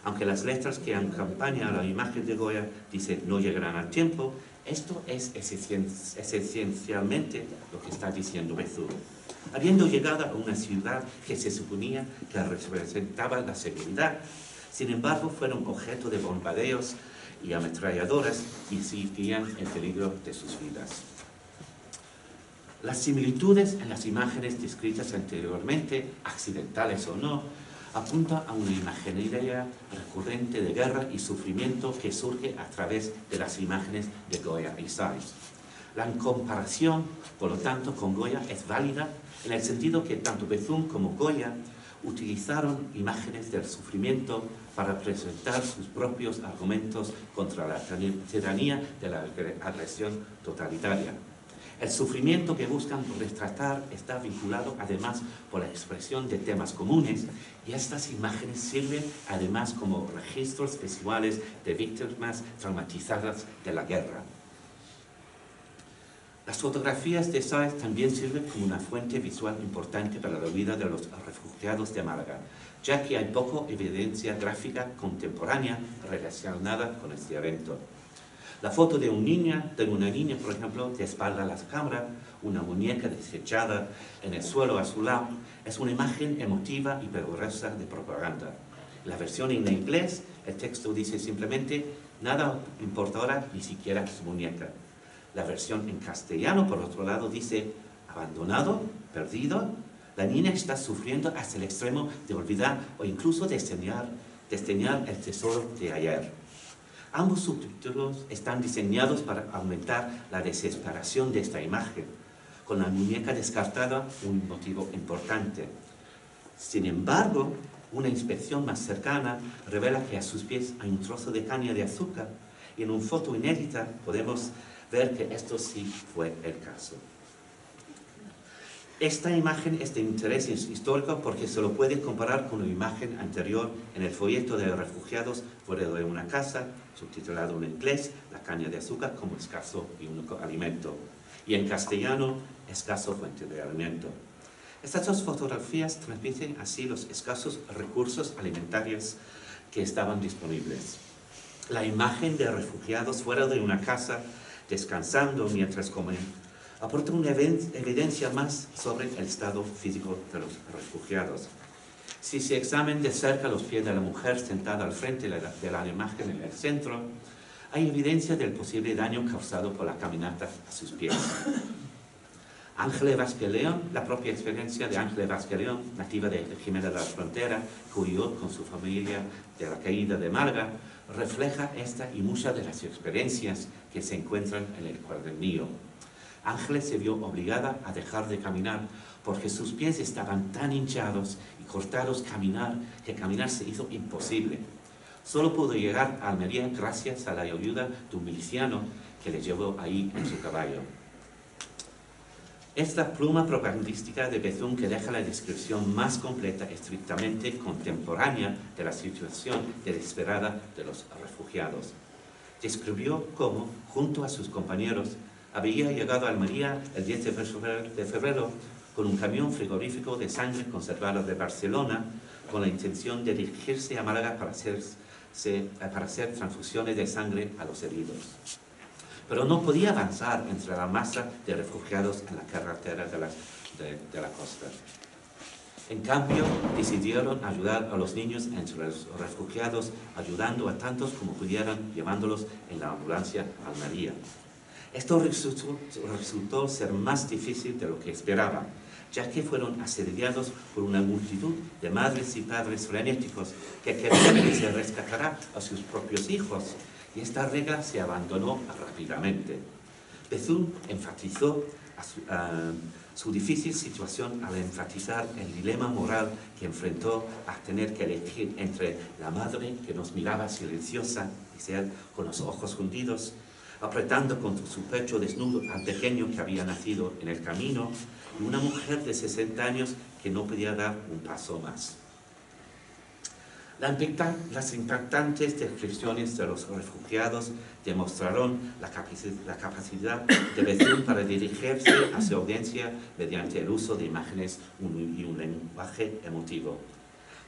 H: aunque las letras que acompañan a la imagen de Goya dicen no llegarán al tiempo. Esto es esencialmente lo que está diciendo Bethune. Habiendo llegado a una ciudad que se suponía que representaba la seguridad, sin embargo fueron objeto de bombardeos y ametralladoras y seguían en peligro de sus vidas. Las similitudes en las imágenes descritas anteriormente, accidentales o no, apuntan a una imaginería recurrente de guerra y sufrimiento que surge a través de las imágenes de Goya y Sáenz. La comparación, por lo tanto, con Goya es válida en el sentido que tanto Bethune como Goya utilizaron imágenes del sufrimiento para presentar sus propios argumentos contra la tiranía de la agresión totalitaria. El sufrimiento que buscan retratar está vinculado además por la expresión de temas comunes, y estas imágenes sirven además como registros visuales de víctimas traumatizadas de la guerra. Las fotografías de Sáenz también sirven como una fuente visual importante para la vida de los refugiados de Málaga, ya que hay poca evidencia gráfica contemporánea relacionada con este evento. La foto de una niña, por ejemplo, de espalda a la cámara, una muñeca desechada en el suelo a su lado, es una imagen emotiva y poderosa de propaganda. En la versión en inglés, el texto dice simplemente, nada importa ahora, ni siquiera su muñeca. La versión en castellano, por otro lado, dice, abandonado, perdido, la niña está sufriendo hasta el extremo de olvidar o incluso desdeñar el tesoro de ayer. Ambos subtítulos están diseñados para aumentar la desesperación de esta imagen, con la muñeca descartada un motivo importante. Sin embargo, una inspección más cercana revela que a sus pies hay un trozo de caña de azúcar, y en una foto inédita podemos ver que esto sí fue el caso. Esta imagen es de interés histórico porque se lo puede comparar con una imagen anterior en el folleto de refugiados fuera de una casa, subtitulado en inglés, la caña de azúcar como escaso y único alimento, y en castellano, escaso fuente de alimento. Estas 2 fotografías transmiten así los escasos recursos alimentarios que estaban disponibles. La imagen de refugiados fuera de una casa, descansando mientras comen, aporta una evidencia más sobre el estado físico de los refugiados. Si se examinan de cerca los pies de la mujer sentada al frente de la imagen en el centro, hay evidencia del posible daño causado por la caminata a sus pies. Ángela Vázquez León, la propia experiencia de Ángela Vázquez León, nativa de Jimena de la Frontera, que huyó con su familia de la caída de Málaga, refleja esta y muchas de las experiencias que se encuentran en el cuadernillo. Ángela se vio obligada a dejar de caminar porque sus pies estaban tan hinchados y cortados que caminar se hizo imposible. Solo pudo llegar a Almería gracias a la ayuda de un miliciano que le llevó ahí en su caballo. Es la pluma propagandística de Bethune que deja la descripción más completa, estrictamente contemporánea, de la situación desesperada de los refugiados. Describió cómo, junto a sus compañeros, había llegado a Almería el 10 de febrero con un camión frigorífico de sangre conservada de Barcelona, con la intención de dirigirse a Málaga para hacer transfusiones de sangre a los heridos. Pero no podía avanzar entre la masa de refugiados en la carretera de la costa. En cambio, decidieron ayudar a los niños entre los refugiados, ayudando a tantos como pudieran, llevándolos en la ambulancia a Almería. Esto resultó ser más difícil de lo que esperaban, ya que fueron asediados por una multitud de madres y padres frenéticos que querían que se rescatara a sus propios hijos, y esta regla se abandonó rápidamente. Bethune enfatizó su difícil situación al enfatizar el dilema moral que enfrentó a tener que elegir entre la madre que nos miraba silenciosa, dice él, con los ojos hundidos, apretando contra su pecho desnudo al pequeño que había nacido en el camino, y una mujer de 60 años que no podía dar un paso más. Las impactantes descripciones de los refugiados demostraron la capacidad de Bethune para dirigirse a su audiencia mediante el uso de imágenes y un lenguaje emotivo.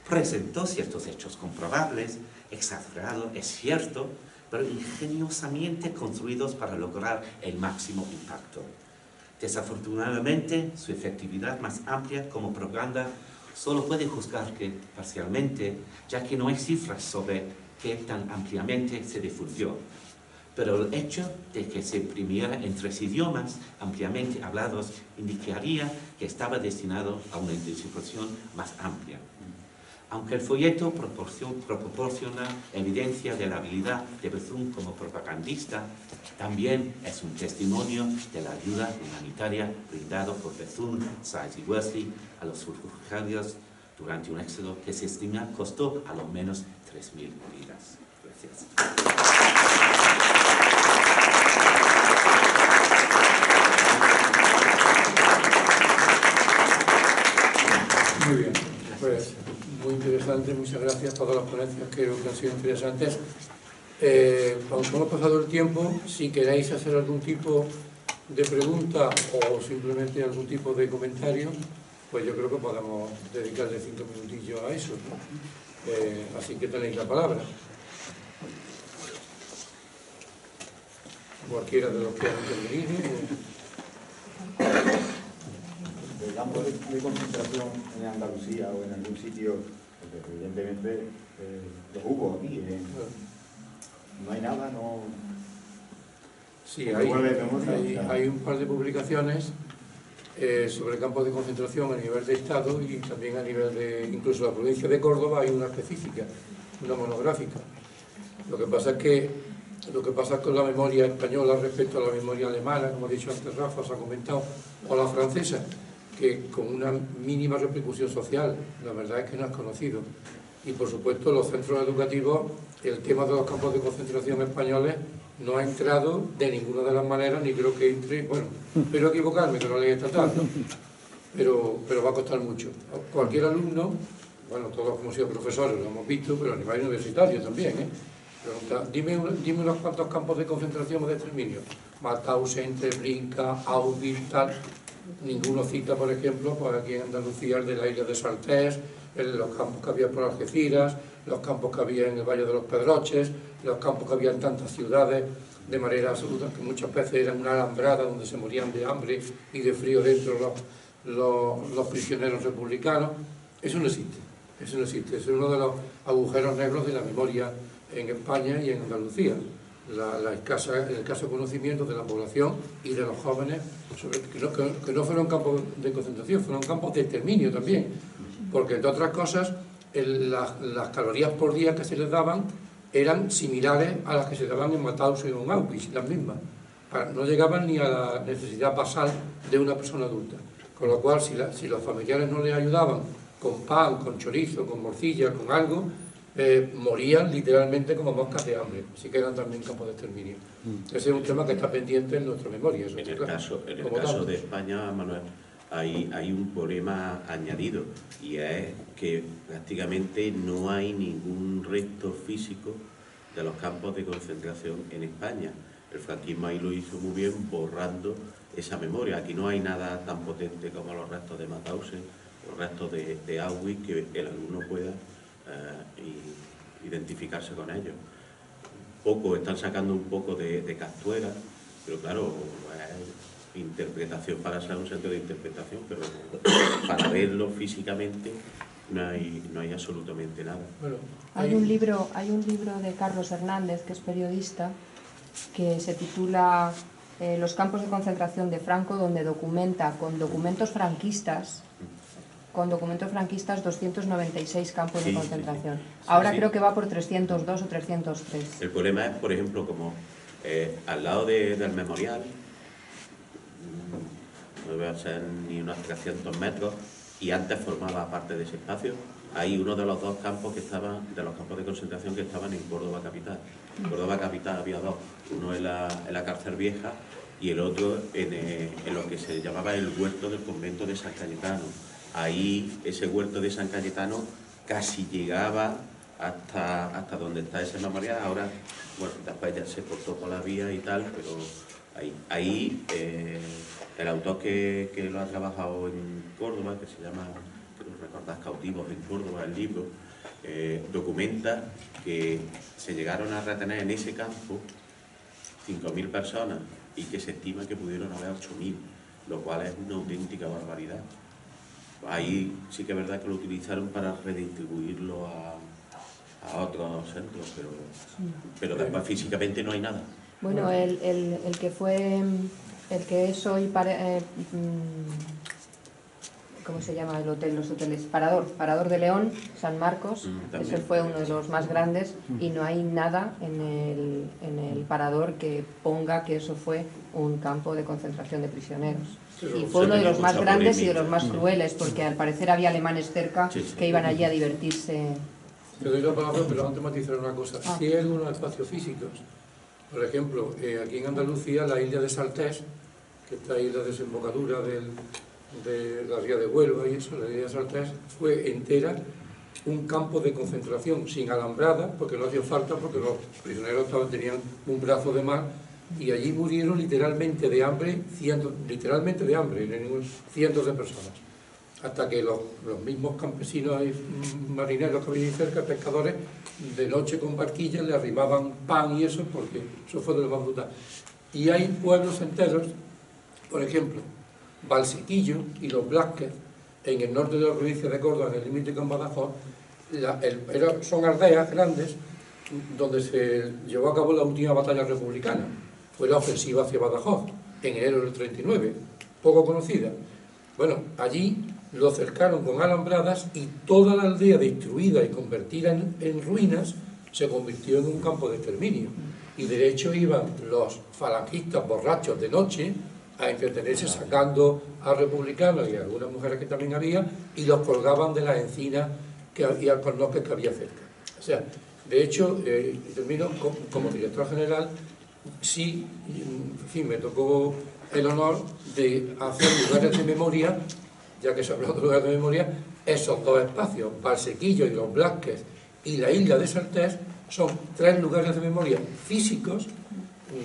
H: Presentó ciertos hechos comprobables, exagerados, es cierto, pero ingeniosamente construidos para lograr el máximo impacto. Desafortunadamente, su efectividad más amplia como propaganda solo puede juzgar que parcialmente, ya que no hay cifras sobre qué tan ampliamente se difundió. Pero el hecho de que se imprimiera en 3 idiomas ampliamente hablados indicaría que estaba destinado a una distribución más amplia. Aunque el folleto proporciona evidencia de la habilidad de Bethune como propagandista, también es un testimonio de la ayuda humanitaria brindado por Bethune, Sides y Wesley a los refugiados durante un éxodo que se estima costó a lo menos 3.000 vidas. Gracias.
A: Muy bien, pues muy interesante, muchas gracias. Todas las ponencias creo que han sido interesantes. Aunque hemos pasado el tiempo, si queréis hacer algún tipo de pregunta o simplemente algún tipo de comentario, pues yo creo que podemos dedicarle 5 minutillos a eso, ¿no? Así que tenéis la palabra. Cualquiera de los que han intervenido.
I: El campo de concentración en Andalucía o en algún sitio, porque evidentemente lo hubo aquí. No hay nada, no...
A: Sí, hay un par de publicaciones sobre campos de concentración a nivel de Estado y también a nivel de, incluso la provincia de Córdoba hay una específica, una monográfica. Lo que pasa con la memoria española respecto a la memoria alemana, como ha dicho antes Rafa, os ha comentado, o la francesa, que con una mínima repercusión social, la verdad es que no es conocido. Y por supuesto los centros educativos, el tema de los campos de concentración españoles no ha entrado de ninguna de las maneras, ni creo que entre, bueno, espero equivocarme con la ley estatal, ¿no? pero va a costar mucho. Cualquier alumno, bueno, todos los que hemos sido profesores lo hemos visto, pero a nivel universitario también, pregunta, dime unos cuantos campos de concentración o de exterminio. Mauthausen, Treblinka, Auschwitz, tal. Ninguno cita, por ejemplo, pues aquí en Andalucía, el de la isla de Saltés, los campos que había por Algeciras, los campos que había en el Valle de los Pedroches, los campos que había en tantas ciudades, de manera absoluta, que muchas veces eran una alambrada donde se morían de hambre y de frío dentro los prisioneros republicanos. Eso no existe, eso no existe. Eso es uno de los agujeros negros de la memoria en España y en Andalucía. El escaso conocimiento de la población y de los jóvenes, que no fueron campos de concentración, fueron campos de exterminio también, porque entre otras cosas las calorías por día que se les daban eran similares a las que se daban en Mauthausen o en Auschwitz, las mismas. No llegaban ni a la necesidad basal de una persona adulta, con lo cual si los familiares no les ayudaban con pan, con chorizo, con morcilla, con algo, morían literalmente como moscas de hambre, así que eran también campos de exterminio. Ese es un tema que está pendiente en nuestra memoria. Eso
F: en el caso de España, Manuel, hay un problema añadido, y es que prácticamente no hay ningún resto físico de los campos de concentración en España. El franquismo ahí lo hizo muy bien, borrando esa memoria. Aquí no hay nada tan potente como los restos de Mauthausen, los restos de Auschwitz, que el alumno pueda identificarse con ellos. Están sacando un poco de captuera, pero claro, interpretación para ser un centro de interpretación, pero para verlo físicamente no hay absolutamente nada.
J: Bueno, hay un libro de Carlos Hernández, que es periodista, que se titula Los campos de concentración de Franco, donde documenta con documentos franquistas 296 campos de concentración. Sí. Ahora creo que va por 302 o 303.
F: El problema es, por ejemplo, como al lado del memorial no debe ser ni unos 300 metros, y antes formaba parte de ese espacio. Ahí uno de los dos campos que estaban, de los campos de concentración que estaban en Córdoba capital. En Córdoba capital había dos, uno en la cárcel vieja y el otro en lo que se llamaba el huerto del convento de San Cayetano. Ahí ese huerto de San Cayetano casi llegaba hasta donde está ese memorial. Ahora, bueno, después ya se cortó toda la vía y tal, pero ahí el autor que lo ha trabajado en Córdoba, que se llama, creo recordar, Cautivos en Córdoba, el libro, documenta que se llegaron a retener en ese campo 5.000 personas y que se estima que pudieron haber 8.000, lo cual es una auténtica barbaridad. Ahí sí que es verdad que lo utilizaron para redistribuirlo a otros centros, pero después físicamente no hay nada.
J: Bueno, el que es hoy ¿cómo se llama el hotel? Los hoteles Parador de León, San Marcos, ese fue uno de los más grandes y no hay nada en el Parador que ponga que eso fue un campo de concentración de prisioneros. Y fue uno de los más grandes y de los más crueles, porque al parecer había alemanes cerca que iban allí a divertirse.
A: Te doy la palabra, pero antes matizar una cosa. Sí hay algunos espacios físicos. Por ejemplo, aquí en Andalucía, la isla de Saltés, que está ahí la desembocadura de la ría de Huelva y eso, la isla de Saltés, fue entera un campo de concentración sin alambrada, porque no hacía falta, porque los prisioneros tenían un brazo de mar, y allí murieron literalmente de hambre, cientos de personas. Hasta que los mismos campesinos y marineros que había cerca, pescadores, de noche con barquillas le arrimaban pan y eso, porque eso fue de lo más brutal. Y hay pueblos enteros, por ejemplo, Valsequillo y Los Blasques, en el norte de la provincia de Córdoba, en el límite con Badajoz, son aldeas grandes donde se llevó a cabo la última batalla republicana. Fue la ofensiva hacia Badajoz, en enero del 39, poco conocida. Bueno, allí lo cercaron con alambradas y toda la aldea destruida y convertida en ruinas se convirtió en un campo de exterminio. Y de hecho iban los falangistas borrachos de noche a entretenerse sacando a republicanos y a algunas mujeres que también había y los colgaban de las encinas y alcornoques que había cerca. O sea, de hecho, termino como director general, sí, en fin, me tocó el honor de hacer lugares de memoria, ya que se ha hablado de lugares de memoria, esos dos espacios, Valsequillo y Los Blasques y la isla de Saltés, son 3 lugares de memoria físicos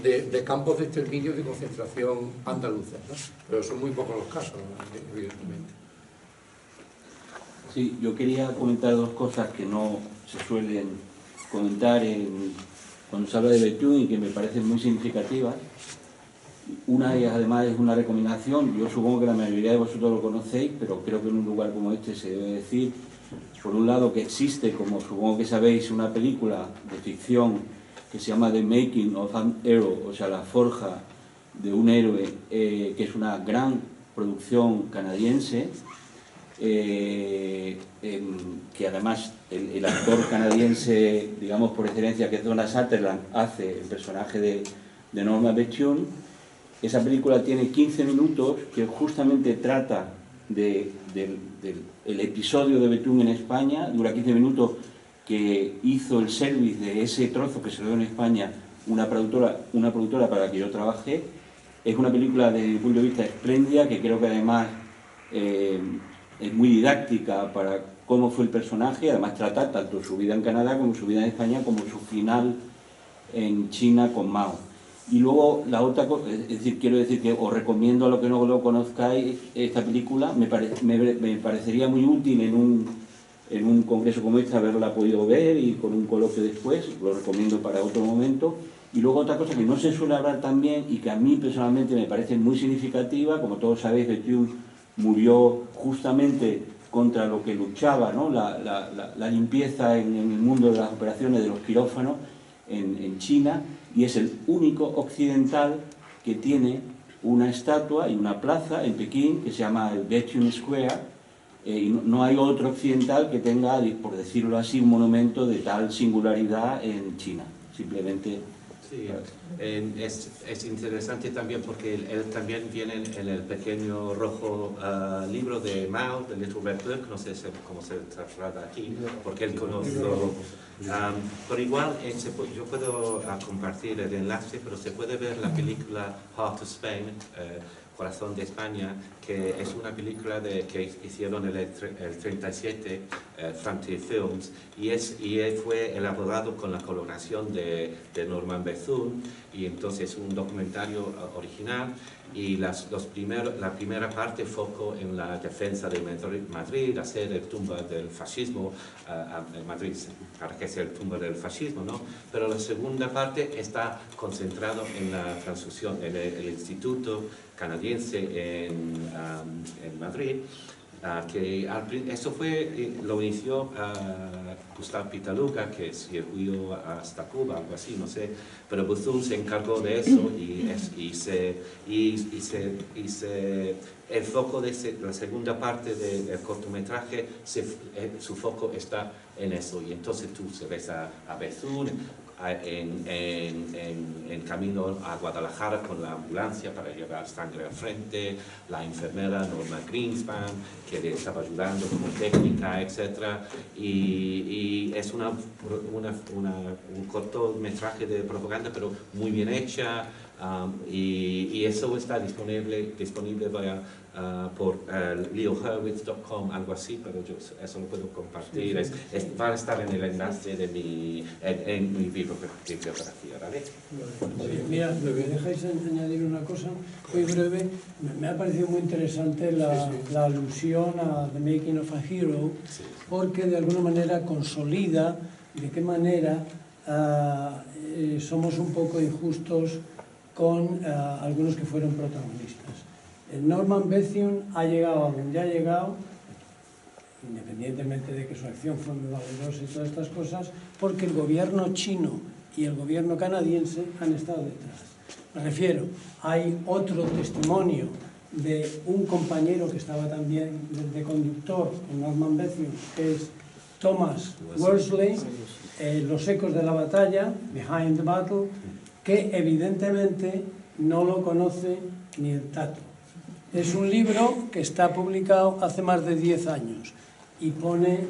A: de campos de exterminio y de concentración andaluces, ¿no? Pero son muy pocos los casos, evidentemente.
K: Sí, yo quería comentar 2 cosas que no se suelen comentar cuando se habla de Bethune y que me parecen muy significativas. Una de ellas, además, es una recomendación. Yo supongo que la mayoría de vosotros lo conocéis, pero creo que en un lugar como este se debe decir, por un lado, que existe, como supongo que sabéis, una película de ficción que se llama The Making of an Hero, o sea, la forja de un héroe, que es una gran producción canadiense, que además el actor canadiense, digamos por excelencia, que es Donald Sutherland, hace el personaje de Norma Bethune. Esa película tiene 15 minutos que justamente trata del episodio de Bethune en España. Dura 15 minutos, que hizo el service de ese trozo que se dio en España una productora para la que yo trabajé. Es una película desde mi punto de vista espléndida, que creo que además es muy didáctica para cómo fue el personaje. Además trata tanto su vida en Canadá como su vida en España, como su final en China con Mao. Y luego la otra cosa, es decir, quiero decir que os recomiendo a los que no lo conozcáis esta película. Me parecería muy útil en un congreso como este haberla podido ver y con un coloquio después. Lo recomiendo para otro momento. Y luego otra cosa que no se suele hablar también y que a mí personalmente me parece muy significativa. Como todos sabéis, Bethune murió justamente contra lo que luchaba, ¿no? la limpieza en el mundo de las operaciones de los quirófanos en China, y es el único occidental que tiene una estatua y una plaza en Pekín que se llama el Bethune Square, y no hay otro occidental que tenga, por decirlo así, un monumento de tal singularidad en China. Simplemente
H: Sí, es interesante también porque él también viene en el pequeño rojo libro de Mao, de Little Red Book, no sé cómo se traslada aquí, porque él conoce. Pero igual, yo puedo compartir el enlace, pero se puede ver la película Heart of Spain, Corazón de España, que es una película que hicieron el 37, Frontier Films, y fue elaborado con la colaboración de Norman Bethune, y entonces un documentario original, y la primera parte foco en la defensa de Madrid, hacer el tumba del fascismo, Madrid para que sea el tumba del fascismo, ¿no? Pero la segunda parte está concentrado en la transfusión, en el Instituto Canadiense en Madrid, que eso lo inició Gustave Pitaluga, que sirvió hasta Cuba, algo así, no sé, pero Bethune se encargó de eso el foco de la segunda parte del cortometraje, su foco está en eso, y entonces tú se ves a Bethune en camino a Guadalajara con la ambulancia para llevar sangre al frente, la enfermera Norma Greenspan, que le estaba ayudando como técnica, etc. Y es un cortometraje de propaganda, pero muy bien hecha, y eso está disponible por leohurwitz.com, algo así, pero yo eso lo puedo compartir. Va a estar en el enlace de mi bibliografía, ¿vale?
G: Mira, me dejáis añadir una cosa muy breve. Me ha parecido muy interesante la alusión a The Making of a Hero, porque de alguna manera consolida de qué manera somos un poco injustos con algunos que fueron protagonistas. Norman Bethune ha llegado a donde ha llegado, independientemente de que su acción fue muy valerosa y todas estas cosas, porque el gobierno chino y el gobierno canadiense han estado detrás. Me refiero, hay otro testimonio de un compañero que estaba también de conductor con Norman Bethune, que es Thomas Worsley, Los ecos de la batalla, Behind the Battle, que evidentemente no lo conoce ni el tato. Es un libro que está publicado hace más de 10 años y pone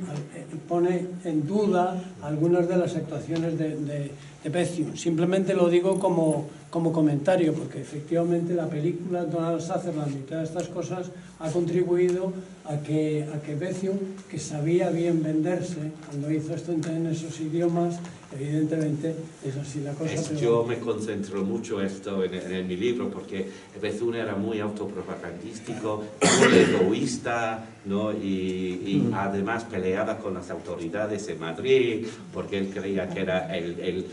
G: en duda algunas de las actuaciones de Bethune. Simplemente lo digo como comentario, porque efectivamente la película Donald Sutherland y todas estas cosas ha contribuido a que Bethune, que sabía bien venderse cuando hizo esto en esos idiomas, evidentemente es así la cosa.
H: Yo me concentro mucho esto en mi libro, porque Bethune era muy autopropagandístico, muy egoísta, ¿no? Y además peleaba con las autoridades en Madrid, porque él creía que era el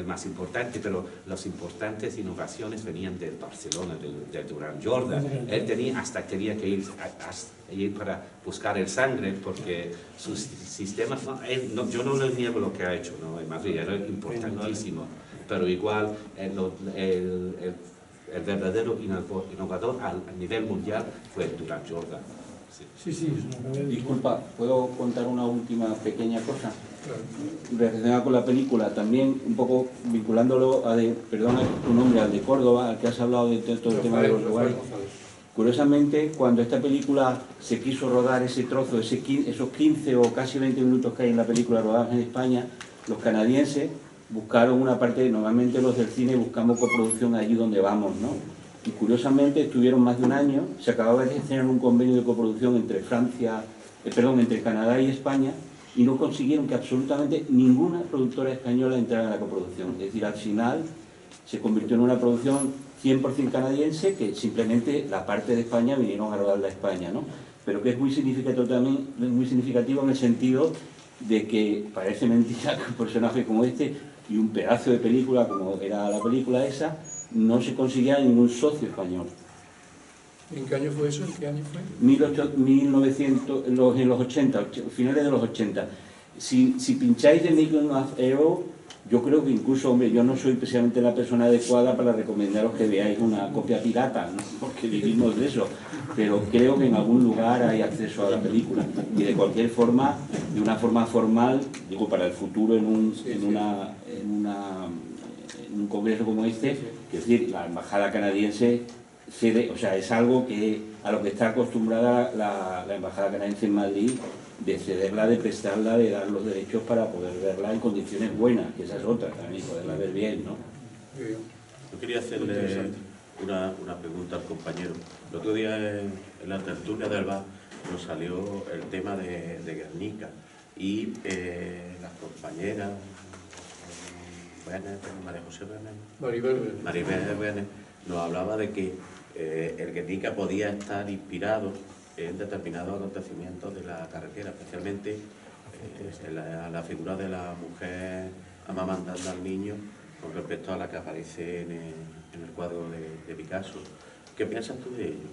H: más importante, pero las importantes innovaciones venían de Barcelona, de Durand Jordan. Él tenía que ir para buscar el sangre, porque sus sistemas, yo no le niego lo que ha hecho, ¿no? En Madrid, era importantísimo, pero igual el verdadero innovador a nivel mundial fue Durand Jordan.
G: Sí.
K: Disculpa, ¿puedo contar una última pequeña cosa? Relacionada con la película, también un poco vinculándolo perdona tu nombre, al de Córdoba, al que has hablado de todo el tema de los lugares. Curiosamente, cuando esta película se quiso rodar ese trozo, esos 15 o casi 20 minutos que hay en la película rodados en España, los canadienses buscaron una parte, normalmente los del cine buscamos coproducción allí donde vamos, ¿no? Y curiosamente estuvieron más de un año, se acababa de gestionar un convenio de coproducción entre entre Canadá y España, y no consiguieron que absolutamente ninguna productora española entrara en la coproducción. Es decir, al final se convirtió en una producción 100% canadiense, que simplemente la parte de España vinieron a rodarla a España, ¿no? Pero que es muy significativo en el sentido de que parece mentira que un personaje como este y un pedazo de película como era la película esa no se conseguía ningún socio español.
A: ¿En qué año fue eso? ¿En qué año fue?
K: 1900, en los 80, finales de los 80. Si pincháis The Making of a Hero, Yo creo que incluso, hombre, yo no soy precisamente la persona adecuada para recomendaros que veáis una copia pirata, ¿no? Porque vivimos de eso, pero creo que en algún lugar hay acceso a la película. Y de cualquier forma, de una forma formal, digo, para el futuro en un congreso como este, es decir, la embajada canadiense cede, o sea, es algo que a lo que está acostumbrada la embajada canadiense en Madrid, de cederla, de prestarla, de dar los derechos para poder verla en condiciones buenas, que esa es otra también, poderla ver bien, ¿no?
F: Yo quería hacerle una pregunta al compañero. El otro día en la tertulia del bar nos salió el tema de Guernica y las compañeras María José Maribel Benes nos hablaba de que el Guernica podía estar inspirado en determinados acontecimientos de la carretera, especialmente la figura de la mujer amamantando al niño con respecto a la que aparece en el cuadro de Picasso. ¿Qué piensas tú de ello?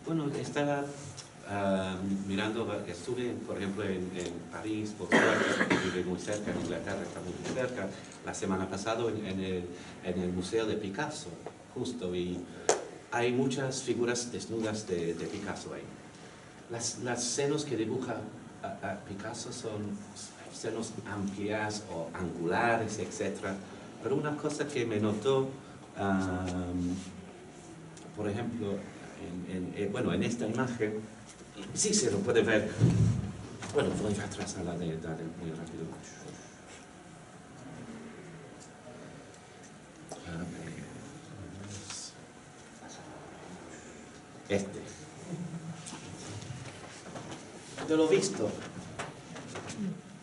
H: Bueno, estaba mirando, estuve por ejemplo en París, Portugal, que vive muy cerca, en Inglaterra está muy cerca, la semana pasada en el Museo de Picasso, justo, y hay muchas figuras desnudas de Picasso ahí. Las senos que dibuja a Picasso son senos amplias o angulares, etc. Pero una cosa que me notó, por ejemplo, en esta imagen, sí se lo puede ver. Bueno, voy atrás a la de darle muy rápido. De lo visto,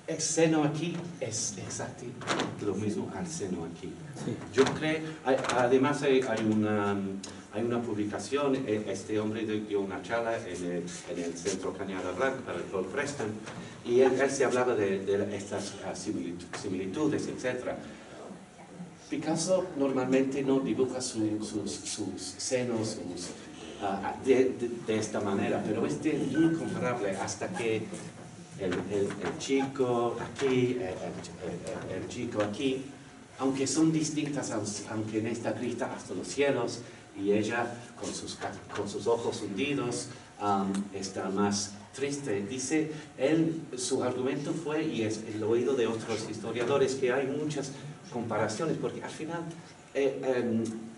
H: el seno aquí es exactamente lo mismo al seno aquí. Sí. Yo creo, además hay una publicación, este hombre dio una charla en el Centro Cañada Blanca para el Paul Preston, y él se hablaba de estas similitudes, etc. Picasso normalmente no dibuja sus senos de esta manera, pero este es muy comparable hasta que el chico aquí, el chico aquí, aunque son distintas, aunque en esta grita hasta los cielos, y ella con sus ojos hundidos está más triste. Dice él, su argumento fue, y es el oído de otros historiadores, que hay muchas comparaciones, porque al final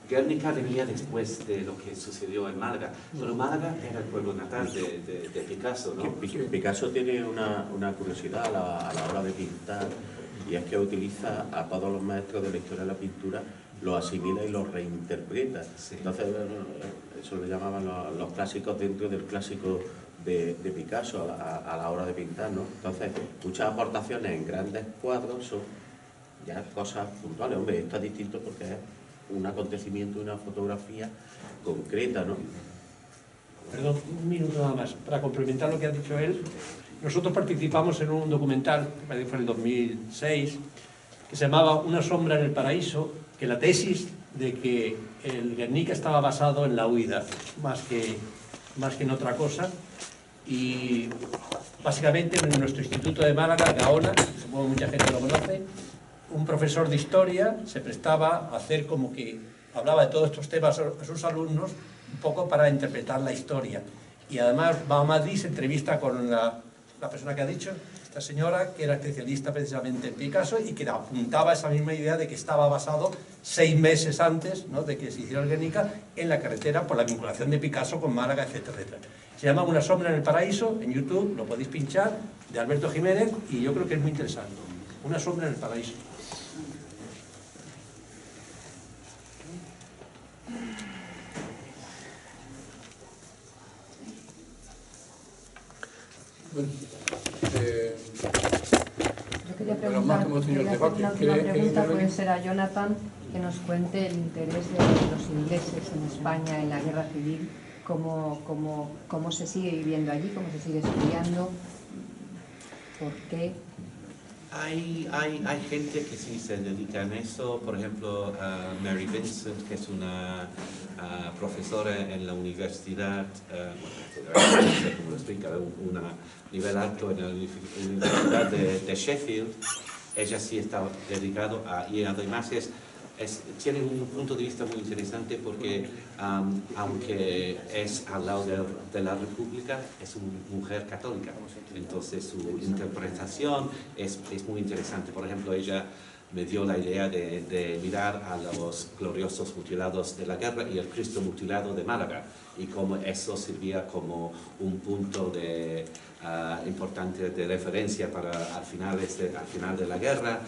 H: Guernica venía después de lo que sucedió en Málaga, pero Málaga era el pueblo natal de Picasso, ¿no?
F: Picasso tiene una curiosidad a la hora de pintar, y es que utiliza a todos los maestros de la historia de la pintura, los asimila y los reinterpreta. Sí. Entonces, eso lo llamaban los clásicos dentro del clásico de Picasso a la hora de pintar, ¿no? Entonces, muchas aportaciones en grandes cuadros son ya cosas puntuales. Hombre, esto es distinto porque es un acontecimiento, una fotografía concreta, ¿no?
L: Perdón, un minuto nada más, para complementar lo que ha dicho él. Nosotros participamos en un documental, que fue en el 2006, que se llamaba Una sombra en el paraíso, que la tesis de que el Guernica estaba basado en la huida, más que en otra cosa, y básicamente en nuestro instituto de Málaga, Gaona, supongo que mucha gente lo conoce, un profesor de historia se prestaba a hacer como que hablaba de todos estos temas a sus alumnos, un poco para interpretar la historia. Y además va a Madrid, se entrevista con la persona que ha dicho, esta señora, que era especialista precisamente en Picasso y que apuntaba esa misma idea de que estaba basado 6 meses antes, ¿no?, de que se hiciera el Guernica en la carretera por la vinculación de Picasso con Málaga, etcétera, etcétera. Se llama Una sombra en el paraíso, en YouTube, lo podéis pinchar, de Alberto Jiménez, y yo creo que es muy interesante. Una sombra en el paraíso.
J: Yo quería preguntar, una última pregunta, puede ser a Jonathan, que nos cuente el interés de los ingleses en España en la guerra civil, cómo se sigue viviendo allí, cómo se sigue estudiando, por qué.
H: Hay gente que sí se dedica a eso, por ejemplo, Mary Vincent, que es una profesora en la universidad, un nivel alto en la Universidad de Sheffield, ella sí está dedicado y además tiene un punto de vista muy interesante porque aunque es al lado de la República, es una mujer católica, entonces su interpretación es muy interesante. Por ejemplo, ella me dio la idea de mirar a los gloriosos mutilados de la guerra y el Cristo mutilado de Málaga, y cómo eso servía como un punto importante de referencia para al final de la guerra.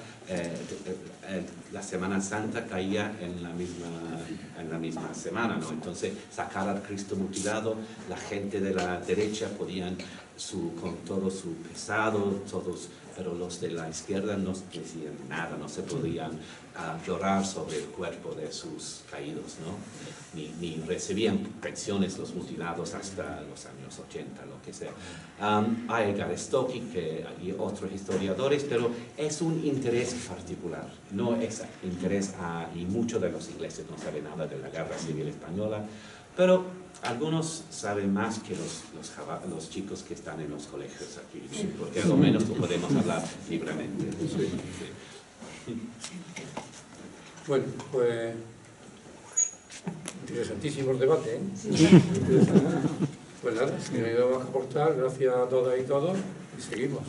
H: La Semana Santa caía en la misma semana, ¿no? Entonces sacar al Cristo mutilado, la gente de la derecha podían con todo su pesado, pero los de la izquierda no decían nada, no se podían llorar sobre el cuerpo de sus caídos, ¿no? Ni recibían pensiones los mutilados hasta los años 80, lo que sea. Hay Edgar Stocki y otros historiadores, pero es un interés particular, no es interés y muchos de los ingleses no saben nada de la Guerra Civil Española, pero algunos saben más que los chicos que están en los colegios aquí, ¿sí? Porque a lo menos podemos hablar libremente. Sí. Sí.
A: Bueno, pues interesantísimos debates, ¿eh?
J: Sí.
A: Pues nada, si no hay nada más que aportar, gracias a todas y todos y seguimos.